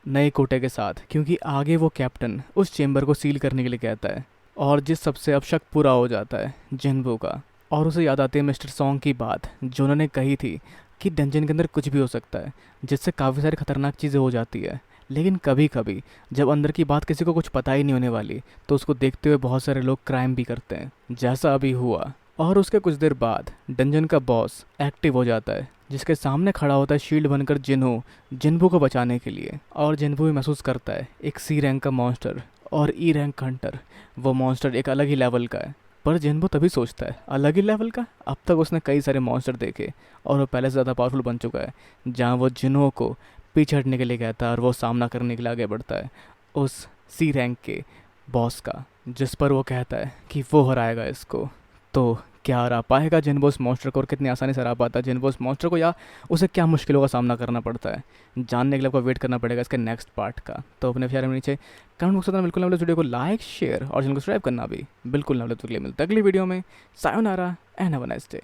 Speaker 1: नए कोटे के साथ, क्योंकि आगे वो कैप्टन उस चेंबर को सील करने के लिए कहता है, और जिस सबसे अब शक पूरा हो जाता है जिन्बू का। और उसे याद आती है मिस्टर सॉन्ग की बात जो उन्होंने कही थी कि डंजन के अंदर कुछ भी हो सकता है, जिससे काफ़ी सारी खतरनाक चीज़ें हो जाती है, लेकिन कभी कभी जब अंदर की बात किसी को कुछ पता ही नहीं होने वाली, तो उसको देखते हुए बहुत सारे लोग क्राइम भी करते हैं, जैसा अभी हुआ। और उसके कुछ देर बाद डंजन का बॉस एक्टिव हो जाता है, जिसके सामने खड़ा होता है शील्ड बनकर जिन्बू को बचाने के लिए। और जिन्बू भी महसूस करता है एक सी रैंक का मॉन्स्टर और ई रैंक हंटर, वो मॉन्स्टर एक अलग ही लेवल का है। पर जिन्बू तभी सोचता है अलग ही लेवल का, अब तक उसने कई सारे मॉन्स्टर देखे और वो पहले से ज़्यादा पावरफुल बन चुका है। जहाँ वो जिन्हो को पीछे हटने के लिए कहता है और वो सामना करने के लिए आगे बढ़ता है उस सी रैंक के बॉस का, जिस पर वो कहता है कि वो हराएगा इसको। तो क्या हरा पाएगा जिन्बो उस मॉन्स्टर को, और कितनी आसानी से हरा पाता है जिन्बो उस मॉन्स्टर को, या उसे क्या मुश्किलों का सामना करना पड़ता है, जानने के लिए आपको वेट करना पड़ेगा इसके नेक्स्ट पार्ट का। तो अपने प्यारे में नीचे कमेंट बॉक्स में बिल्कुल ना भूलें, वीडियो को लाइक शेयर और चैनल को सब्सक्राइब करना भी बिल्कुल ना भूलें। तो अगली मिलते हैं अगली वीडियो में। Sayonara and have a nice day.